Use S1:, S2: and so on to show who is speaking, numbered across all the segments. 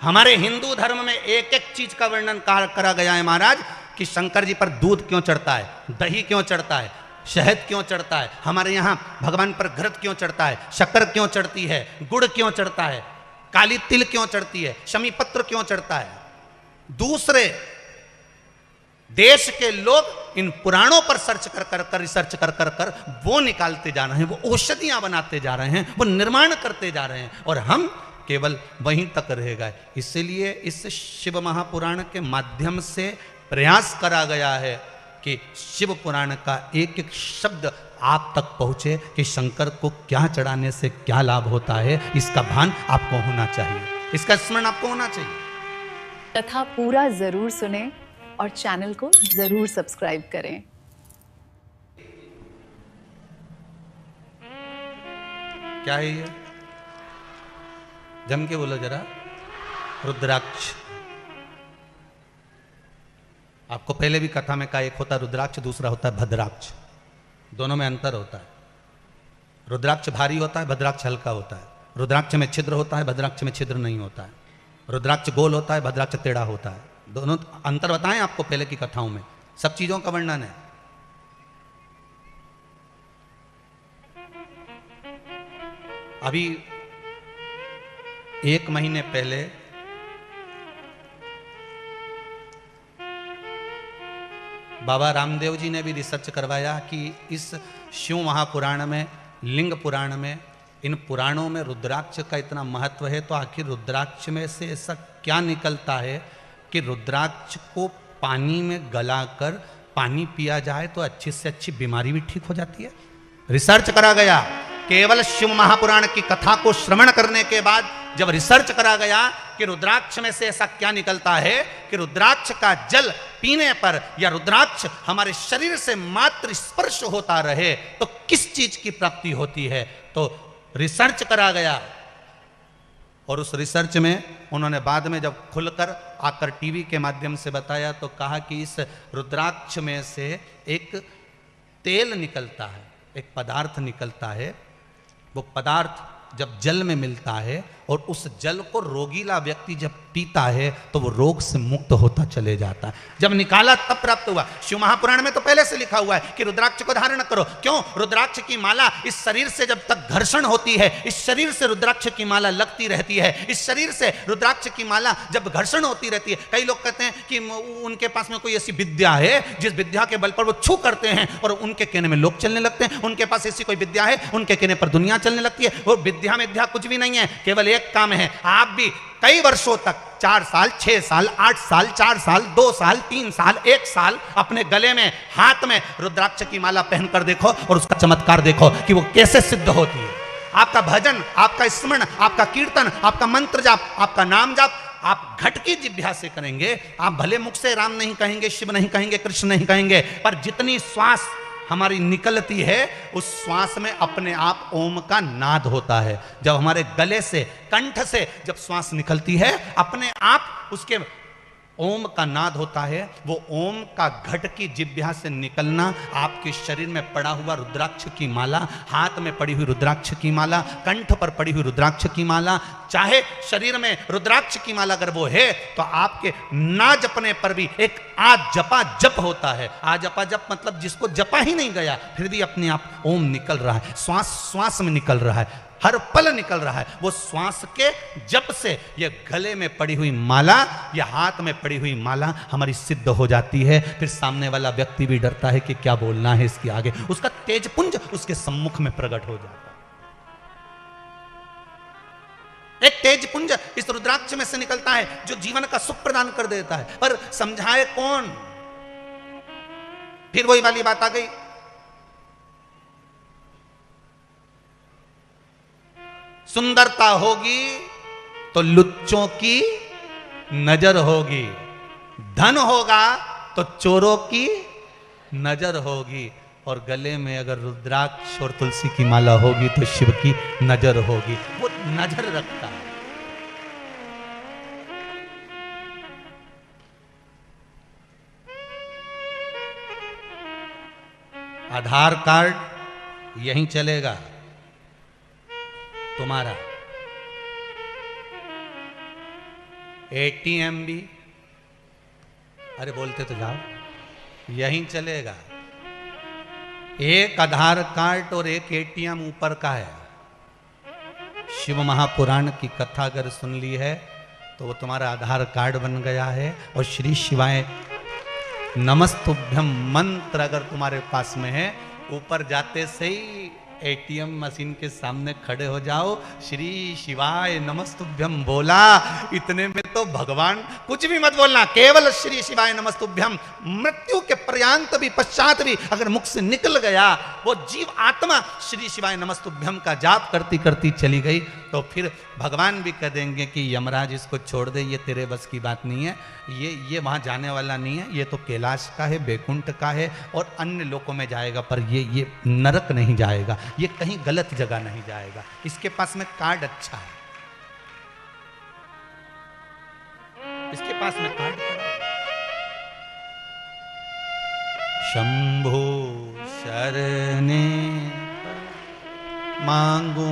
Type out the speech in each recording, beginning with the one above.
S1: हमारे हिंदू धर्म में एक एक चीज का वर्णन करा गया है महाराज, कि शंकर जी पर दूध क्यों चढ़ता है, दही क्यों चढ़ता है, शहद क्यों चढ़ता है, हमारे यहाँ भगवान पर घृत क्यों चढ़ता है, शक्कर क्यों चढ़ती है, गुड़ क्यों चढ़ता है, काली तिल क्यों चढ़ती है, शमी पत्र क्यों चढ़ता है। दूसरे देश के लोग इन पुराणों पर सर्च कर रिसर्च कर वो निकालते जा रहे हैं, वो औषधियां बनाते जा रहे हैं, वो निर्माण करते जा रहे हैं, और हम केवल वहीं तक रह गए। इसलिए इस शिव महापुराण के माध्यम से प्रयास करा गया है कि शिव पुराण का एक एक शब्द आप तक पहुंचे, कि शंकर को क्या चढ़ाने से क्या लाभ होता है, इसका भान आपको होना चाहिए, इसका स्मरण आपको होना चाहिए।
S2: कथा पूरा जरूर सुने और चैनल को जरूर सब्सक्राइब करें।
S1: क्या है ये, जम के बोलो जरा। रुद्राक्ष। आपको पहले भी कथा में कहा, एक होता है रुद्राक्ष, दूसरा होता है भद्राक्ष, दोनों में अंतर होता है। रुद्राक्ष भारी होता है, भद्राक्ष हल्का होता है। रुद्राक्ष में छिद्र होता है, भद्राक्ष में छिद्र नहीं होता है। रुद्राक्ष गोल होता है, भद्राक्ष टेढ़ा होता है। दोनों अंतर बताएं आपको पहले की कथाओं में, सब चीजों का वर्णन है। अभी 1 महीने पहले बाबा रामदेव जी ने भी रिसर्च करवाया कि इस शिव महापुराण में, लिंग पुराण में, इन पुराणों में रुद्राक्ष का इतना महत्व है, तो आखिर रुद्राक्ष में से ऐसा क्या निकलता है कि रुद्राक्ष को पानी में गलाकर पानी पिया जाए तो अच्छी से अच्छी बीमारी भी ठीक हो जाती है। रिसर्च करा गया, केवल शिव महापुराण की कथा को श्रवण करने के बाद जब रिसर्च करा गया कि रुद्राक्ष में से ऐसा क्या निकलता है कि रुद्राक्ष का जल पीने पर या रुद्राक्ष हमारे शरीर से मात्र स्पर्श होता रहे तो किस चीज की प्राप्ति होती है, तो रिसर्च करा गया। और उस रिसर्च में उन्होंने बाद में जब खुलकर आकर टीवी के माध्यम से बताया तो कहा कि इस रुद्राक्ष में से एक तेल निकलता है, एक पदार्थ निकलता है। वो पदार्थ जब जल में मिलता है और उस जल को रोगीला व्यक्ति जब पीता है तो वो रोग से मुक्त होता चले जाता है। जब निकाला तब प्राप्त हुआ। शिव महापुराण में तो पहले से लिखा हुआ है कि रुद्राक्ष को धारण करो। क्यों? रुद्राक्ष की माला इस शरीर से जब तक घर्षण होती है, इस शरीर से रुद्राक्ष की माला लगती रहती है, इस शरीर से रुद्राक्ष की माला जब घर्षण होती रहती है। कई लोग कहते हैं कि उनके पास में कोई ऐसी विद्या है जिस विद्या के बल पर वो छू करते हैं और उनके कहने में लोग चलने लगते हैं। उनके पास ऐसी कोई विद्या है, उनके कहने पर दुनिया चलने लगती है। वो विद्या में कुछ भी नहीं है, केवल एक काम है। आप भी कई वर्षों तक 4 साल, 6 साल, 8 साल, 4 साल, 2 साल, 3 साल, 1 साल अपने गले में, हाथ में रुद्राक्ष की माला पहनकर देखो और उसका चमत्कार देखो कि वो कैसे सिद्ध होती है। आपका भजन, आपका स्मरण, आपका कीर्तन, आपका मंत्र जाप, आपका नाम जाप आप घट की जिह्वा से करेंगे। आप भले मुख से राम नहीं कहेंगे, शिव नहीं कहेंगे, कृष्ण नहीं कहेंगे, पर जितनी श्वास हमारी निकलती है उस श्वास में अपने आप ओम का नाद होता है। जब हमारे गले से, कंठ से जब श्वास निकलती है अपने आप उसके ओम का नाद होता है। वो ओम का घट की जिह्वा से निकलना, आपके शरीर में पड़ा हुआ रुद्राक्ष की माला, हाथ में पड़ी हुई रुद्राक्ष की माला, कंठ पर पड़ी हुई रुद्राक्ष की माला, चाहे शरीर में रुद्राक्ष की माला अगर वो है तो आपके ना जपने पर भी एक आ जपा जप होता है। आ जपा जप मतलब जिसको जपा ही नहीं गया फिर भी अपने आप ओम निकल रहा है, श्वास श्वास में निकल रहा है, हर पल निकल रहा है। वो श्वास के जप से ये गले में पड़ी हुई माला या हाथ में पड़ी हुई माला हमारी सिद्ध हो जाती है। फिर सामने वाला व्यक्ति भी डरता है कि क्या बोलना है इसके आगे, उसका तेजपुंज उसके सम्मुख में प्रकट हो जाता है। एक तेजपुंज इस रुद्राक्ष में से निकलता है जो जीवन का सुख प्रदान कर देता है, पर समझाए कौन? फिर वही वाली बात आ गई, सुंदरता होगी तो लुच्चों की नजर होगी, धन होगा तो चोरों की नजर होगी, और गले में अगर रुद्राक्ष और तुलसी की माला होगी तो शिव की नजर होगी। वो नजर रखता है। आधार कार्ड यहीं चलेगा तुम्हारा, एटीएम भी, अरे बोलते तो जाओ, यहीं चलेगा। एक आधार कार्ड और एक एटीएम ऊपर का है। शिव महापुराण की कथा अगर सुन ली है तो वो तुम्हारा आधार कार्ड बन गया है। और श्री शिवाय नमस्तुभ्यम मंत्र अगर तुम्हारे पास में है, ऊपर जाते से ही एटीएम मशीन के सामने खड़े हो जाओ, श्री शिवाय नमस्तुभ्यम बोला, इतने में तो भगवान, कुछ भी मत बोलना, केवल श्री शिवाय नमस्तुभ्यम, मृत्यु के पर्यंत भी पश्चात भी अगर मुख से निकल गया वो जीव आत्मा श्री शिवाय नमस्तुभ्यम का जाप करती करती चली गई, तो फिर भगवान भी कह देंगे कि यमराज इसको छोड़ दे, ये तेरे बस की बात नहीं है, ये वहां जाने वाला नहीं है, ये तो कैलाश का है, बैकुंठ का है और अन्य लोकों में जाएगा, पर ये नरक नहीं जाएगा, ये कहीं गलत जगह नहीं जाएगा, इसके पास में कार्ड अच्छा है, इसके पास में कार्ड पड़ा है। शंभो शरणे मांगू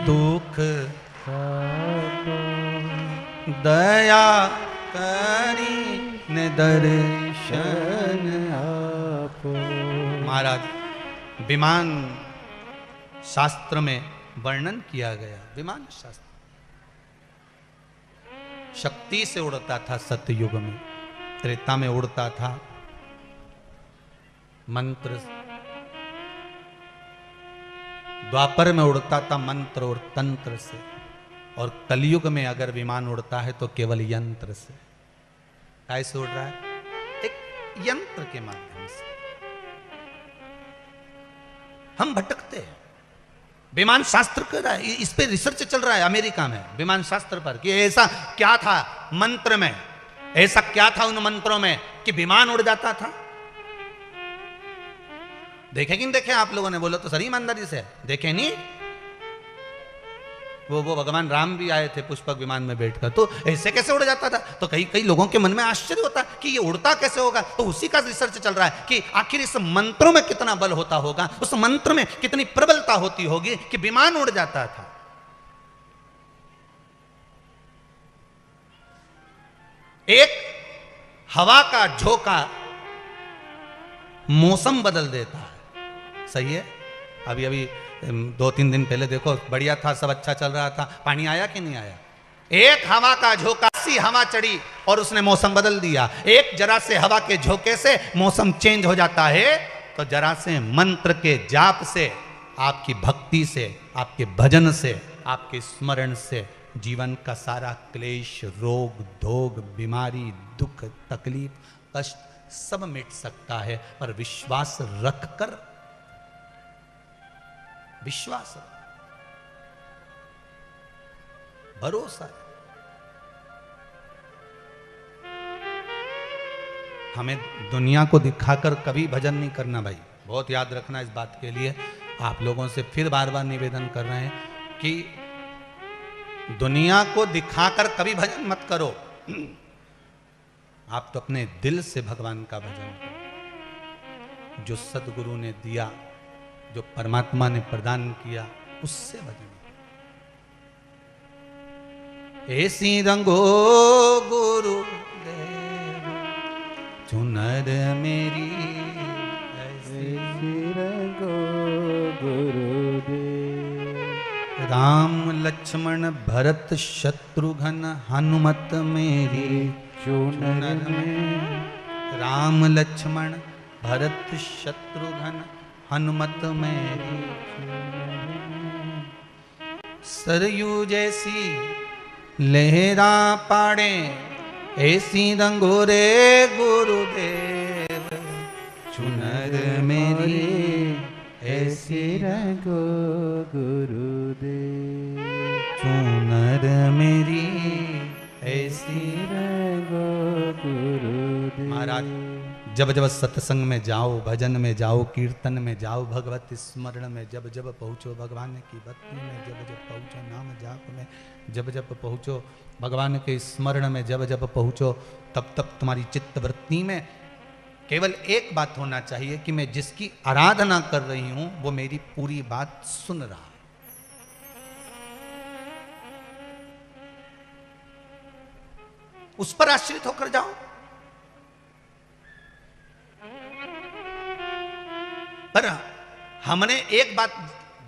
S1: दुख दया करी न दर्शन आप। महाराज, विमान शास्त्र में वर्णन किया गया, विमान शास्त्र शक्ति से उड़ता था सतयुग में, त्रेता में उड़ता था मंत्र, द्वापर में उड़ता था मंत्र और तंत्र से, और कलयुग में अगर विमान उड़ता है तो केवल यंत्र से। कैसे उड़ रहा है? एक यंत्र के माध्यम से। हम भटकते हैं। विमान शास्त्र कर रहा है, इस पे रिसर्च चल रहा है अमेरिका में, विमान शास्त्र पर, कि ऐसा क्या था मंत्र में, ऐसा क्या था उन मंत्रों में कि विमान उड़ जाता था। देखे कि नहीं देखे आप लोगों ने? बोलो तो सही ईमानदारी से, देखे नहीं? वो भगवान राम भी आए थे पुष्पक विमान में बैठकर, तो ऐसे कैसे उड़ जाता था? तो कई लोगों के मन में आश्चर्य होता कि ये उड़ता कैसे होगा, तो उसी का रिसर्च चल रहा है कि आखिर इस मंत्रों में कितना बल होता होगा, उस मंत्र में कितनी प्रबलता होती होगी कि विमान उड़ जाता था। एक हवा का झोंका मौसम बदल देता है। सही है? अभी 2-3 दिन पहले देखो, बढ़िया था, सब अच्छा चल रहा था, पानी आया कि नहीं आया? एक हवा का झोंका, सी हवा चढ़ी और उसने मौसम बदल दिया। एक जरा से हवा के झोंके से मौसम चेंज हो जाता है, तो जरा से मंत्र के जाप से, आपकी भक्ति से, आपके भजन से, आपके स्मरण से जीवन का सारा क्लेश, रोग धोग, बीमारी, दुख, तकलीफ, कष्ट सब मिट सकता है। पर विश्वास रखकर, विश्वास, भरोसा। हमें दुनिया को दिखाकर कभी भजन नहीं करना भाई, बहुत याद रखना इस बात के लिए। आप लोगों से फिर बार बार निवेदन कर रहे हैं कि दुनिया को दिखाकर कभी भजन मत करो। आप तो अपने दिल से भगवान का भजन करो, जो सदगुरु ने दिया, जो परमात्मा ने प्रदान किया, उससे भजन। ऐसी रंगो गुरु देव चुनर मेरी, ऐसी रंगो गुरुदेव। राम लक्ष्मण भरत शत्रुघ्न हनुमत मेरी चुनर में। राम लक्ष्मण भरत शत्रुघ्न हनुमत मेरी। सरयू जैसी लहरा पाड़े, ऐसी रंगोरे गुरुदेव चुनर मेरी, ऐसी रंगो गुरुदेव चुनर मेरी, ऐसी रंगो गुरुदेव। महाराज, जब जब सत्संग में जाओ, भजन में जाओ, कीर्तन में जाओ, भगवत स्मरण में जब जब पहुँचो, भगवान की भक्ति में जब जब पहुँचो, नाम जाप में जब जब पहुँचो, भगवान के स्मरण में जब जब पहुँचो, तब तब तुम्हारी चित्तवृत्ति में केवल एक बात होना चाहिए कि मैं जिसकी आराधना कर रही हूँ वो मेरी पूरी बात सुन रहा है। उस पर आश्रित होकर जाओ। पर हमने एक बात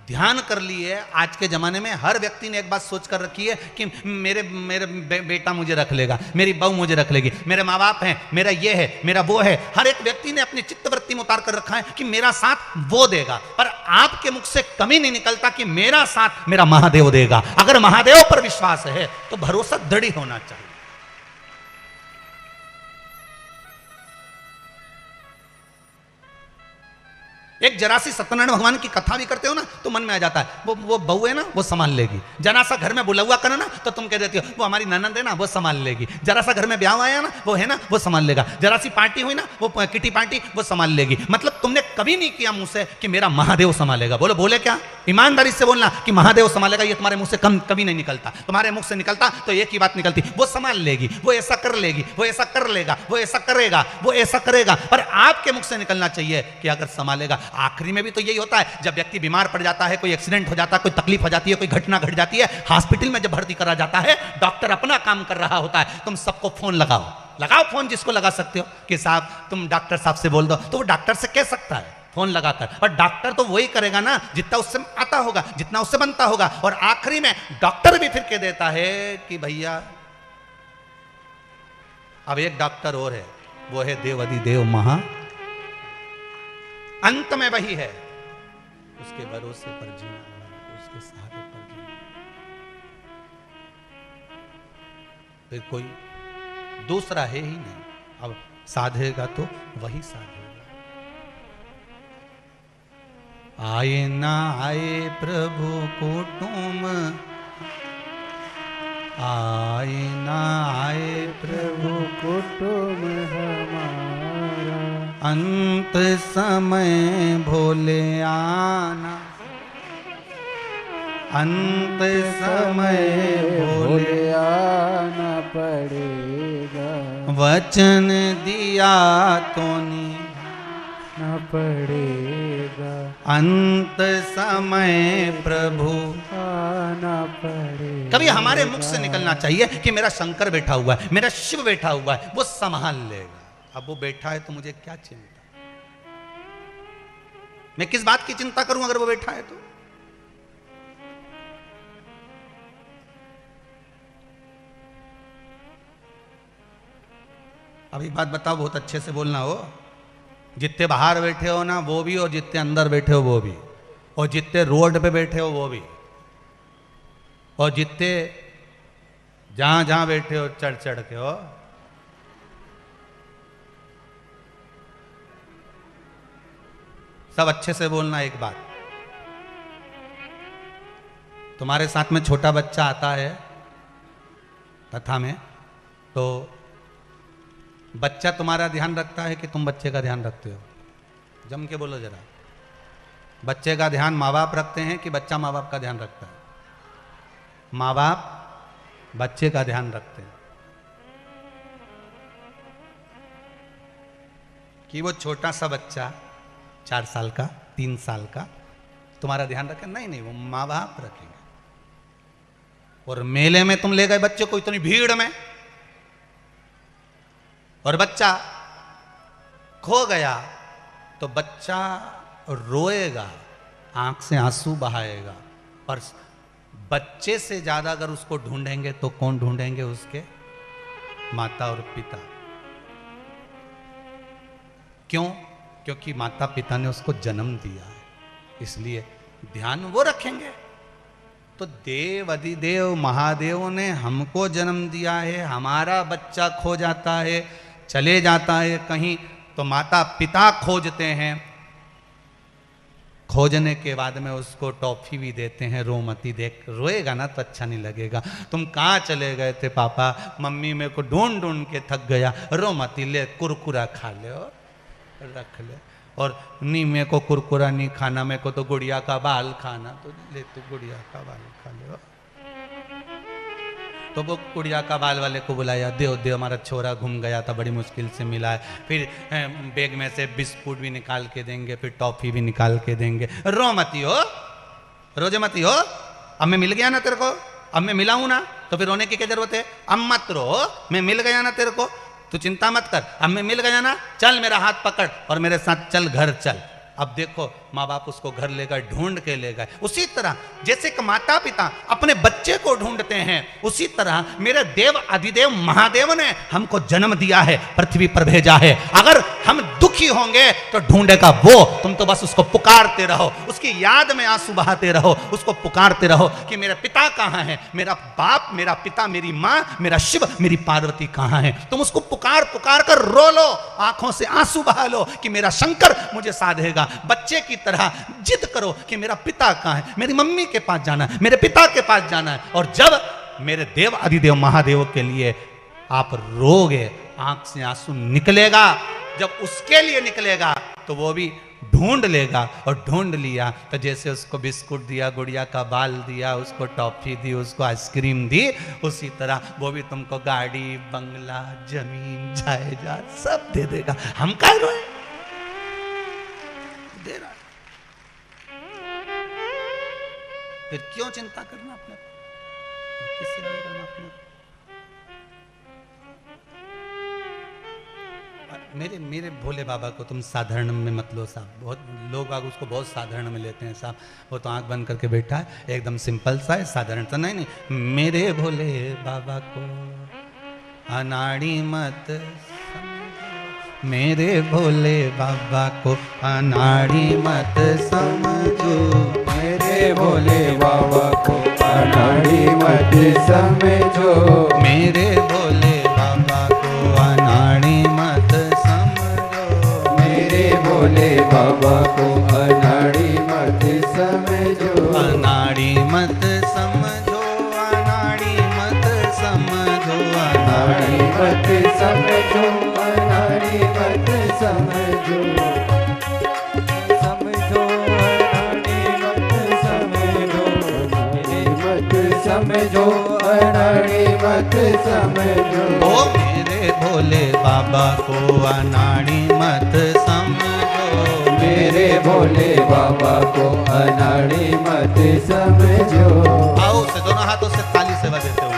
S1: ध्यान कर ली है, आज के जमाने में हर व्यक्ति ने एक बात सोच कर रखी है कि मेरे मेरे बेटा मुझे रख लेगा, मेरी बहू मुझे रख लेगी, मेरे माँ बाप हैं, मेरा ये है, मेरा वो है। हर एक व्यक्ति ने अपनी चित्तवृत्ति में उतार कर रखा है कि मेरा साथ वो देगा। पर आपके मुख से कभी नहीं निकलता कि मेरा साथ मेरा महादेव देगा। अगर महादेव पर विश्वास है तो भरोसा दृढ़ होना चाहिए। एक जरासी सत्यनारायण भगवान की कथा भी करते हो ना तो मन में आ जाता है, वो बहू है ना वो संभाल लेगी। जरा सा घर में बुलवा करना ना तो तुम कह देती हो वो हमारी ननद है ना वो संभाल लेगी। जरा सा घर में ब्याह आया ना वो है ना वो संभाल लेगा। जरा सी पार्टी हुई ना वो किटी पार्टी वो संभाल लेगी। मतलब तुमने कभी नहीं किया मुंह से कि मेरा महादेव संभालेगा। बोलो बोले क्या? ईमानदारी से बोलना कि महादेव संभालेगा, ये तुम्हारे मुंह से कभी नहीं निकलता। तुम्हारे मुख से निकलता तो एक ही बात निकलती, वो संभाल लेगी, वो ऐसा कर लेगी, वो ऐसा कर लेगा, वो ऐसा करेगा, वो ऐसा करेगा। पर आपके मुख से निकलना चाहिए कि अगर संभालेगा। आखिरी में भी तो यही होता है, जब व्यक्ति बीमार पड़ जाता है, कोई एक्सीडेंट हो जाता है, कोई तकलीफ हो जाती है, कोई घटना घट जाती है, हॉस्पिटल में जब भर्ती करा जाता है, डॉक्टर अपना काम कर रहा होता है। तुम सबको फोन लगाओ फोन जिसको लगा सकते हो कि साहब तुम डॉक्टर साहब से बोल दो, तो वो डॉक्टर से कह सकता है फोन लगाकर। और डॉक्टर तो वही करेगा ना जितना उससे आता होगा, जितना उससे बनता होगा। और आखिरी में डॉक्टर भी फिर कह देता है कि भैया अब एक डॉक्टर और है, वो है देव अधिदेव महा, अंत में वही है, उसके भरोसे पर जीना, उसके सहारे पर जीना। फिर कोई दूसरा है ही नहीं। अब साधेगा तो वही साधेगा। आए ना आए प्रभु कुटुंब, आए ना आए प्रभु कुटुंब हमारा, अंत समय भोले आना, अंत समय भोले आना पड़ेगा। वचन दिया तो निभाना पड़ेगा, अंत समय प्रभु आना पड़ेगा। कभी हमारे मुख से निकलना चाहिए कि मेरा शंकर बैठा हुआ है, मेरा शिव बैठा हुआ है, वो संभाल लेगा। अब वो बैठा है तो मुझे क्या चिंता? मैं किस बात की चिंता करूं अगर वो बैठा है तो? अब एक बात बताओ, बहुत अच्छे से बोलना हो। जितने बाहर बैठे हो ना वो भी, और जितने अंदर बैठे हो वो भी, और जितने रोड पे बैठे हो वो भी, और जितने जहां जहां बैठे हो चढ़ चढ़ के हो, सब अच्छे से बोलना। एक बात, तुम्हारे साथ में छोटा बच्चा आता है कथा में, तो बच्चा तुम्हारा ध्यान रखता है कि तुम बच्चे का ध्यान रखते हो? जम के बोलो जरा। बच्चे का ध्यान माँ बाप रखते हैं कि बच्चा माँ बाप का ध्यान रखता है? माँ बाप बच्चे का ध्यान रखते हैं कि वो छोटा सा बच्चा 4 साल का, 3 साल का तुम्हारा ध्यान रखे? नहीं, वो माँ बाप रखेंगे। और मेले में तुम ले गए बच्चे को इतनी भीड़ में, और बच्चा खो गया, तो बच्चा रोएगा, आंख से आंसू बहाएगा। पर बच्चे से ज्यादा अगर उसको ढूंढेंगे तो कौन ढूंढेंगे? उसके माता और पिता। क्यों? क्योंकि माता पिता ने उसको जन्म दिया है, इसलिए ध्यान वो रखेंगे। तो देव अधिदेव महादेव ने हमको जन्म दिया है, हमारा बच्चा खो जाता है, चले जाता है कहीं, तो माता पिता खोजते हैं। खोजने के बाद में उसको टॉफी भी देते हैं, रो मती। देख रोएगा ना तो अच्छा नहीं लगेगा। तुम कहाँ चले गए थे पापा? मम्मी मेरे को ढूंढ ढूंढ के थक गया, रो मती, ले कुरकुरा खा ले और रख ले। और नहीं मेरे को कुरकुरा नहीं खाना, मेरे को तो गुड़िया का बाल खाना, तो ले तू गुड़िया का बाल खा ले। तो वो गुड़िया का बाल वाले को बुलाया, देव देव हमारा छोरा घूम गया था, बड़ी मुश्किल से मिला है। फिर बैग में से बिस्कुट भी निकाल के देंगे, फिर टॉफी भी निकाल के देंगे। रो मती हो, रोजे मती हो। अब मैं मिल गया ना तेरे को, अब मैं मिला हूं ना, तो तो फिर रोने की क्या जरूरत है? अब मत रो, मैं मिल गया ना तेरे को, तू चिंता मत कर, अब मैं मिल गया ना, चल मेरा हाथ पकड़ और मेरे साथ चल घर चल। अब देखो माँ बाप उसको घर ले गए, ढूंढ के ले गए। उसी तरह जैसे कि माता पिता अपने बच्चे को ढूंढते हैं, उसी तरह मेरे देव अधिदेव महादेव ने हमको जन्म दिया है, पृथ्वी पर भेजा है। अगर हम दुखी होंगे तो ढूंढेगा वो, तुम तो बस उसको पुकारते रहो, उसकी याद में आंसू बहाते रहो, उसको पुकारते रहो कि मेरा पिता कहाँ है, मेरा बाप, मेरा पिता, मेरी माँ, मेरा शिव, मेरी पार्वती कहाँ है। तुम उसको पुकार पुकार कर रो लो, आंखों से आंसू बहा लो कि मेरा शंकर मुझे साधेगा। बच्चे की तरह जिद करो कि मेरा पिता कहाँ है, मेरी मम्मी के पास जाना है, मेरे पिता के पास जाना है। और जब मेरे देव अधिदेव महादेव के लिए आप रोगे, आंख से आंसू निकलेगा, जब उसके लिए निकलेगा तो वो भी ढूंढ लेगा। और ढूंढ लिया तो जैसे उसको बिस्कुट दिया, गुड़िया का बाल दिया, उसको टॉफी दी, उसको आइसक्रीम दी, उसी तरह वो भी तुमको गाड़ी, बंगला, जमीन, जायदाद सब दे देगा। हम क्या रोए? दे रहा है। फिर क्यों चिंता करना अपने, किससे लिए करना अपने? मेरे मेरे भोले बाबा को तुम साधारण में मत लो साहब, बहुत लोग बाग उसको बहुत साधारण में लेते हैं साहब। वो तो आंख बंद करके बैठा है, एकदम सिंपल सा है, साधारण सा। नहीं, मेरे भोले बाबा को अनाड़ी मत समझो, मेरे भोले बाबा को अनाड़ी मत समझो,
S3: मेरे भोले बाबा को अनाड़ी मत समझो,
S1: मेरे भोले बाबा को अनाड़ी मत समझो,
S3: मेरे भोले बाबा को अनाड़ी मत समझो,
S1: अनाड़ी मत समझो, अनाड़ी मत समझो,
S3: अनाड़ी मत समझो, अनाड़ी मत समझो, समझो अनाड़ी मत समझो, समझो अनाड़ी मत समझो।
S1: ओ मेरे भोले बाबा को अनाड़ी मत समझो,
S3: मेरे भोले बाबा को अनाड़ी मत समझो।
S1: आओ से दोनों हाथों से ताली सेवा देते हुए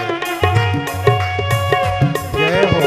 S3: जय हो।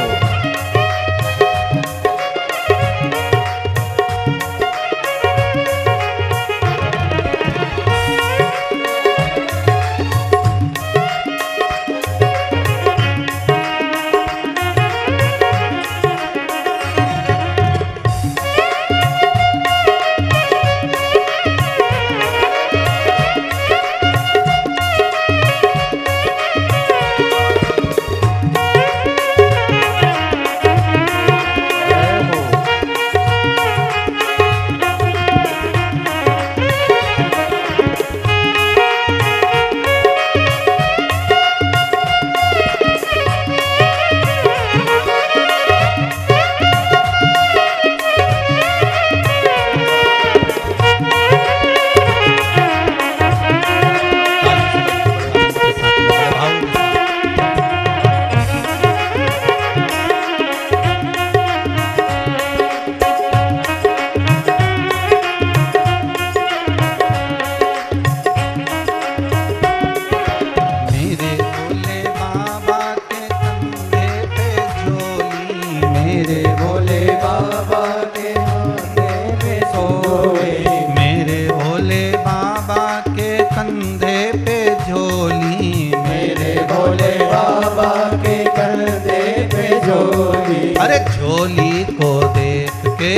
S1: झोली को देख के,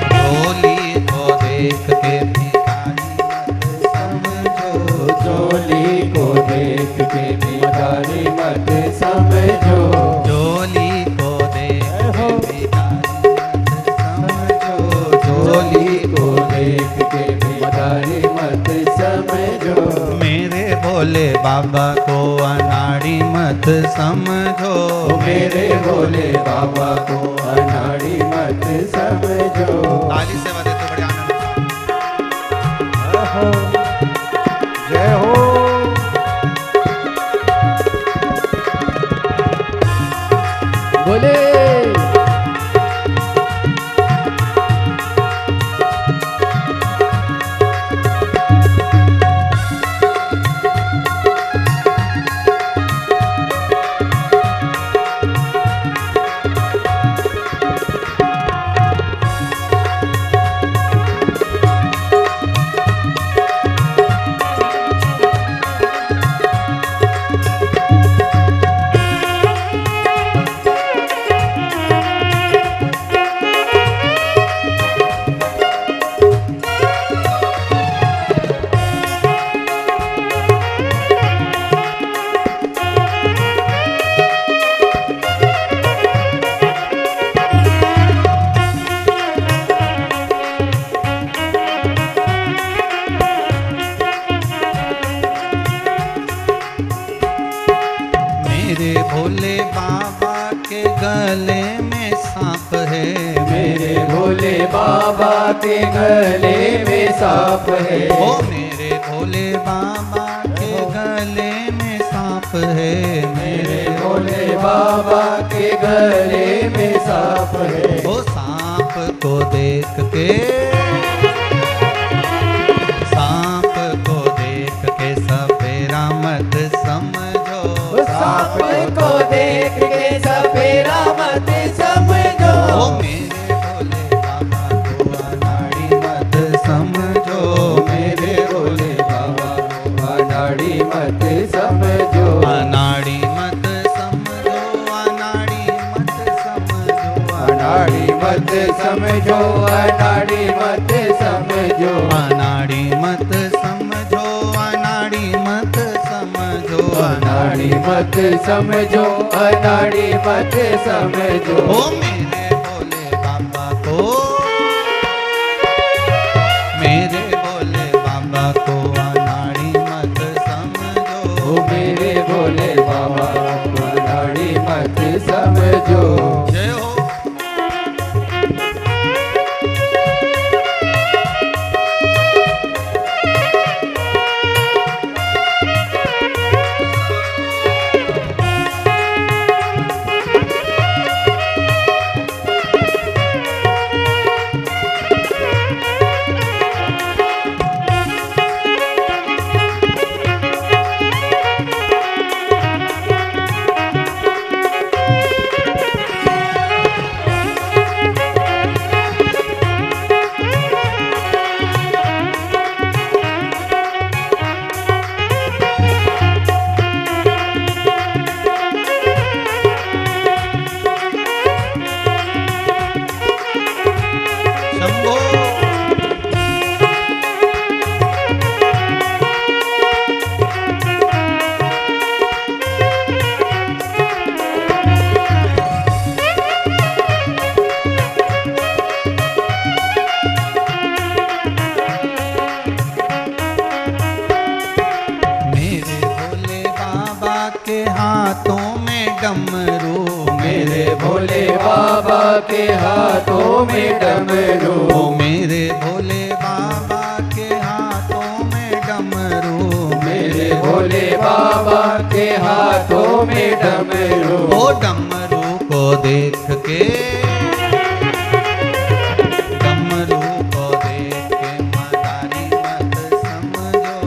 S1: झोली को देख के भिखारी मत समझो,
S3: झोली को देख के भिखारी मत समझो, झोली को देख के भिखारी मत समझो।
S1: मेरे भोले बाबा को अनाड़ी मत समझो,
S3: मेरे भोले बाबा को अनाड़ी मत समझो।
S1: ताली सेवा देते बड़े आनंद।
S3: जय हो। बोले
S1: भोले बाबा के गले में सांप है,
S3: मेरे भोले बाबा के गले में सांप है।
S1: ओ मेरे भोले बाबा के गले में सांप है,
S3: मेरे भोले बाबा के गले में सांप है।
S1: ओ सांप को देख के, सांप को देख के सपेरा मत समझो,
S3: सांप को देख के सपेरा मत समझो।
S1: ओ मेरे भोले बाबा को अनाड़ी मत समझो,
S3: मेरे भोले बाबा को अनाड़ी मत समझो।
S1: अनाड़ी मत समझो, अनाड़ी मत समझो,
S3: अनाड़ी मत समझो, अनाड़ी मत समझो।
S1: अनाड़ी मत समझो, अनाड़ी मत समझो,
S3: अनाड़ी मत समझो, अनाड़ी मत समझो।
S1: ओ मेरे भोले बाबा को, मेरे भोले बाबा को अनाड़ी मत समझो,
S3: ओ मेरे भोले बाबा को अनाड़ी मत समझो।
S1: जय हो। शंभो। मेरे भोले बाबा के हाथों में डमरू,
S3: मेरे भोले बाबा के हाथों में डमरू।
S1: ओ मेरे भोले बाबा के हाथों में डमरू,
S3: मेरे भोले बाबा के हाथों में डमरू।
S1: ओ डमरू को देख के, डमरू को देख के मदारी मत समझो,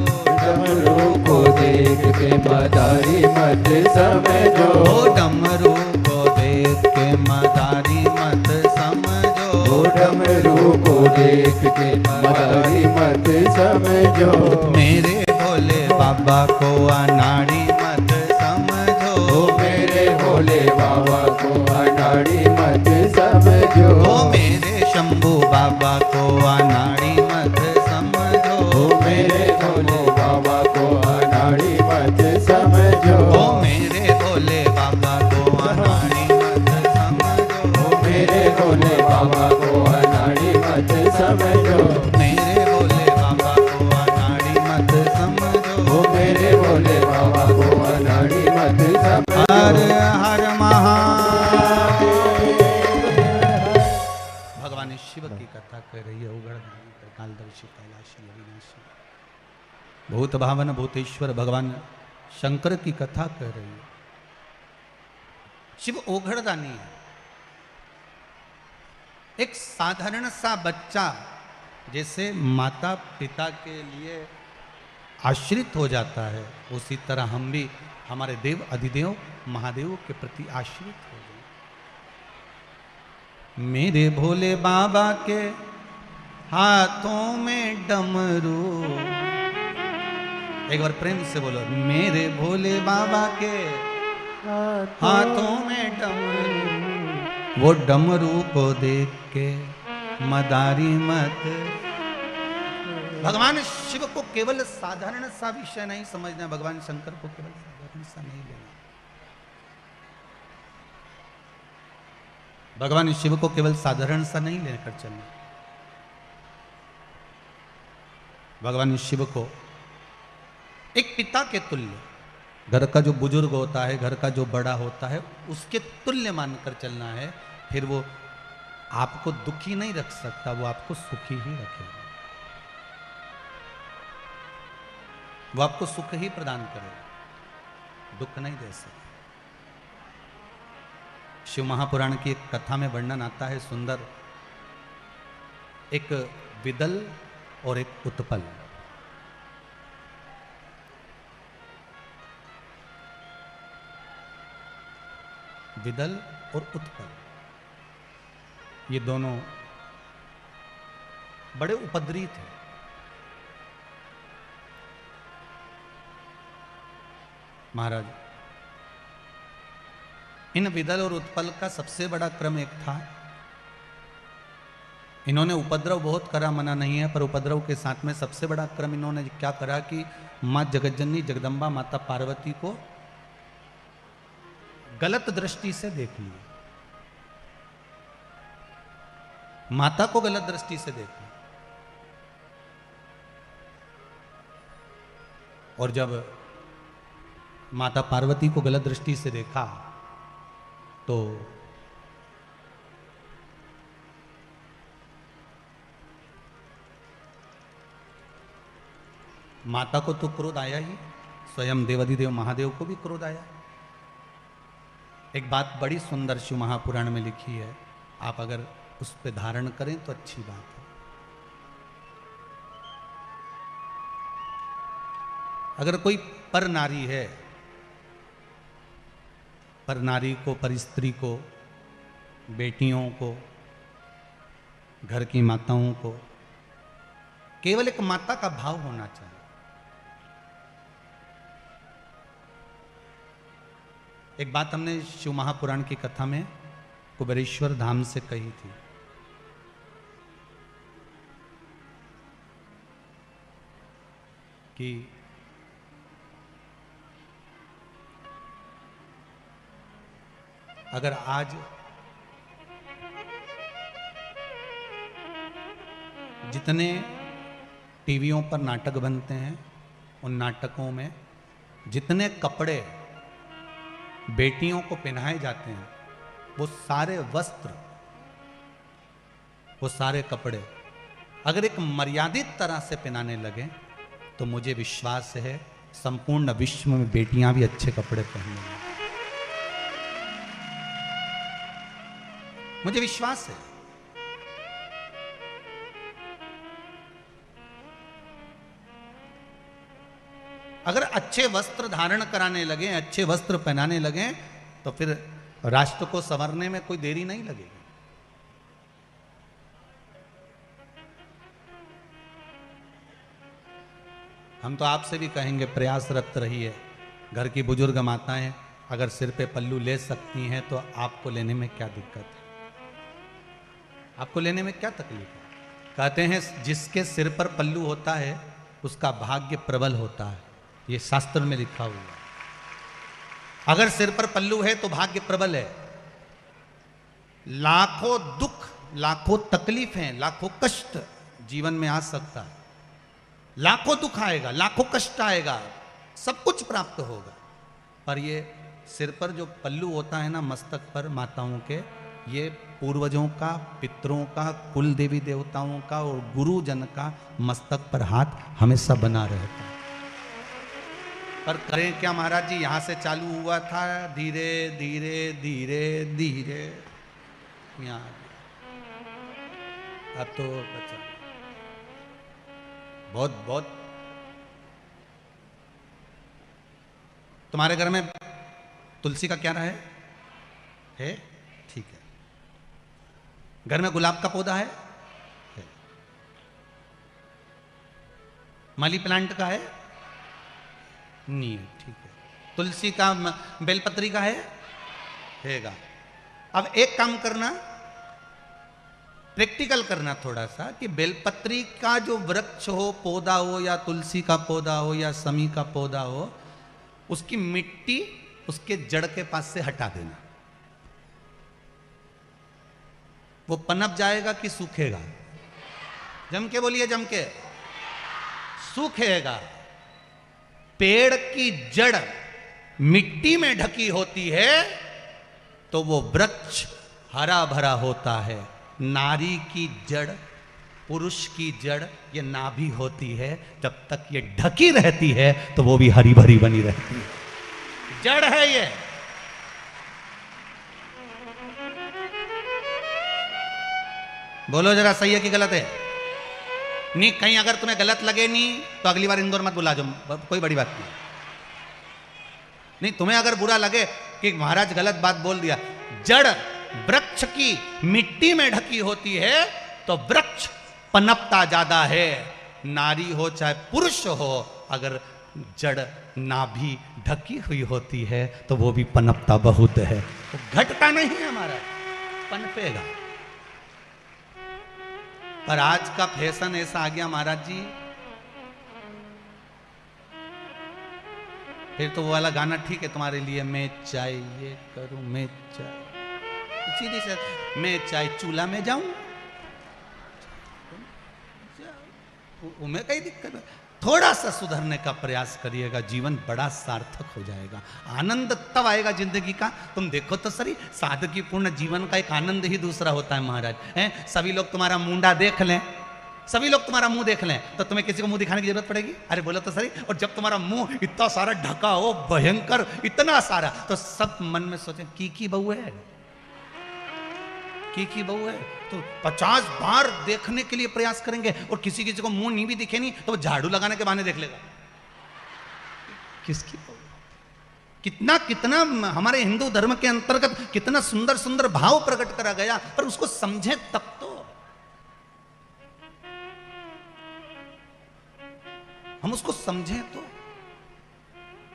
S3: डमरू को देख के मदारी मत समझो।
S1: ओ डमरू को देख के मदारी मत समझो,
S3: ओ डमरू को देख के मदारी मत समझो।
S1: मेरे भोले बाबा को अनाड़ी मत समझो,
S3: ओ मेरे भोले बाबा को अनाड़ी मत समझो।
S1: ओ मेरे शंभू बाबा को अनाड़ी मत समझो,
S3: ओ मेरे भोले बाबा को अनाड़ी मत समझो।
S1: ओ मेरे भोले बाबा को अनाड़ी मत समझो,
S3: ओ मेरे भोले बाबा को अनाड़ी मत समझो।
S1: मेरे भोले बाबा को अनाड़ी मत समझो।
S3: ओ मेरे भोले बाबा को अनाड़ी मत समझो।
S1: हर हर महादेव। भगवान शिव की कथा कर रही है, उगड़दानी कालदर्शी कैलाशी अविनाशी भूत भावन भूतेश्वर भगवान शंकर की कथा कर रही है। शिव ओघड़दानी है। एक साधारण सा बच्चा जैसे माता पिता के लिए आश्रित हो जाता है, उसी तरह हम भी हमारे देव अधिदेव महादेव के प्रति आश्रित हो गए। मेरे भोले बाबा के हाथों में डमरू, एक बार प्रेम से बोलो, मेरे भोले बाबा के हाथों में डमरू, वो डमरू को देख के मदारी मत। भगवान शिव को केवल साधारण सा विषय नहीं समझना, भगवान शंकर को केवल साधारण सा नहीं लेना। भगवान शिव को केवल साधारण सा नहीं लेकर चलना। भगवान शिव को एक पिता के तुल्य, घर का जो बुजुर्ग होता है, घर का जो बड़ा होता है, उसके तुल्य मानकर चलना है। फिर वो आपको दुखी नहीं रख सकता, वो आपको सुखी ही रखेगा, वो आपको सुख ही प्रदान करेगा, दुख नहीं दे सकता। शिव महापुराण की एक कथा में वर्णन आता है सुंदर, एक विदल और एक उत्पल। विदल और उत्पल, ये दोनों बड़े उपद्रवी थे। महाराज, इन विदल और उत्पल का सबसे बड़ा क्रम एक था, इन्होंने उपद्रव बहुत करा, मना नहीं है, पर उपद्रव के साथ में सबसे बड़ा क्रम इन्होंने क्या करा कि मां जगज्जननी जगदम्बा माता पार्वती को गलत दृष्टि से देख लिया, माता को गलत दृष्टि से देखा। और जब माता पार्वती को गलत दृष्टि से देखा तो माता को तो क्रोध आया ही, स्वयं देवाधिदेव महादेव को भी क्रोध आया। एक बात बड़ी सुंदर शिव महापुराण में लिखी है, आप अगर उस पर धारण करें तो अच्छी बात है। अगर कोई पर नारी है, पर नारी को, पर स्त्री को, बेटियों को, घर की माताओं को केवल एक माता का भाव होना चाहिए। एक बात हमने शिव महापुराण की कथा में कुबेरेश्वर धाम से कही थी कि अगर आज जितने टीवियों पर नाटक बनते हैं, उन नाटकों में जितने कपड़े बेटियों को पहनाए जाते हैं, वो सारे वस्त्र, वो सारे कपड़े अगर एक मर्यादित तरह से पहनाने लगे तो मुझे विश्वास है संपूर्ण विश्व में बेटियां भी अच्छे कपड़े पहनेंगी। मुझे विश्वास है। अगर अच्छे वस्त्र धारण कराने लगे, अच्छे वस्त्र पहनाने लगे, तो फिर राष्ट्र को संवरने में कोई देरी नहीं लगेगी। हम तो आपसे भी कहेंगे, प्रयासरत रहिए। घर की बुजुर्ग माताएं अगर सिर पे पल्लू ले सकती हैं तो आपको लेने में क्या दिक्कत है? आपको लेने में क्या तकलीफ है? कहते हैं जिसके सिर पर पल्लू होता है उसका भाग्य प्रबल होता है, ये शास्त्र में लिखा हुआ है। अगर सिर पर पल्लू है तो भाग्य प्रबल है। लाखों दुख, लाखों तकलीफें, लाखों कष्ट जीवन में आ सकता है, लाखों दुख आएगा, लाखों कष्ट आएगा, सब कुछ प्राप्त होगा, पर ये सिर पर जो पल्लू होता है ना, मस्तक पर माताओं के, ये पूर्वजों का, पितरों का, कुल देवी देवताओं का और गुरुजन का मस्तक पर हाथ हमेशा बना रहता है। पर करें क्या महाराज जी, यहां से चालू हुआ था, धीरे धीरे धीरे धीरे यहाँ अब तो बचा बहुत बहुत। तुम्हारे घर में तुलसी का क्या रहा है? ठीक है। घर में गुलाब का पौधा है? मनी प्लांट का है? नहीं है, ठीक है। तुलसी का, बेलपत्री का हैगा। अब एक काम करना, प्रैक्टिकल करना थोड़ा सा, कि बेलपत्री का जो वृक्ष हो, पौधा हो, या तुलसी का पौधा हो, या समी का पौधा हो, उसकी मिट्टी उसके जड़ के पास से हटा देना। वो पनप जाएगा कि सूखेगा? जम के बोलिए, जम के। सूखेगा। पेड़ की जड़ मिट्टी में ढकी होती है तो वो वृक्ष हरा भरा होता है। नारी की जड़, पुरुष की जड़ ये नाभि होती है, जब तक ये ढकी रहती है तो वो भी हरी भरी बनी रहती है। जड़ है ये। बोलो जरा, सही है कि गलत है? नहीं, कहीं अगर तुम्हें गलत लगे नहीं तो अगली बार इंदौर मत बुला जाओ, कोई बड़ी बात नहीं। नहीं, तुम्हें अगर बुरा लगे कि महाराज गलत बात बोल दिया, जड़ वृक्ष की मिट्टी में ढकी होती है तो वृक्ष पनपता ज्यादा है। नारी हो चाहे पुरुष हो, अगर जड़ नाभि ढकी हुई होती है तो वो भी पनपता बहुत है, तो घटता नहीं है हमारा, पनपेगा। पर आज का फैशन ऐसा आ गया महाराज जी, फिर तो वो वाला गाना ठीक है तुम्हारे लिए, मैं चाय ये करूं, मैं चाय, सीधी से मैं चाय चूल्हा में जाऊं, उमें कई दिक्कत है। थोड़ा सा सुधरने का प्रयास करिएगा, जीवन बड़ा सार्थक हो जाएगा। आनंद तब आएगा जिंदगी का, तुम देखो तो सही, सादगी पूर्ण जीवन का एक आनंद ही दूसरा होता है महाराज। हैं, सभी लोग तुम्हारा मुंडा देख लें, सभी लोग तुम्हारा मुंह देख लें तो तुम्हें किसी को मुंह दिखाने की जरूरत पड़ेगी? अरे बोलो तो सही। और जब तुम्हारा मुंह इतना सारा ढका हो, भयंकर इतना सारा, तो सब मन में सोचे की बहू है, की बहू है, तो 50 बार देखने के लिए प्रयास करेंगे। और किसी किसी को मुंह नहीं भी दिखे नहीं तो वो झाड़ू लगाने के बहाने देख लेगा किसकी बहू। कितना कितना हमारे हिंदू धर्म के अंतर्गत कितना सुंदर सुंदर भाव प्रकट करा गया, पर उसको समझे तब तो। हम उसको समझें तो,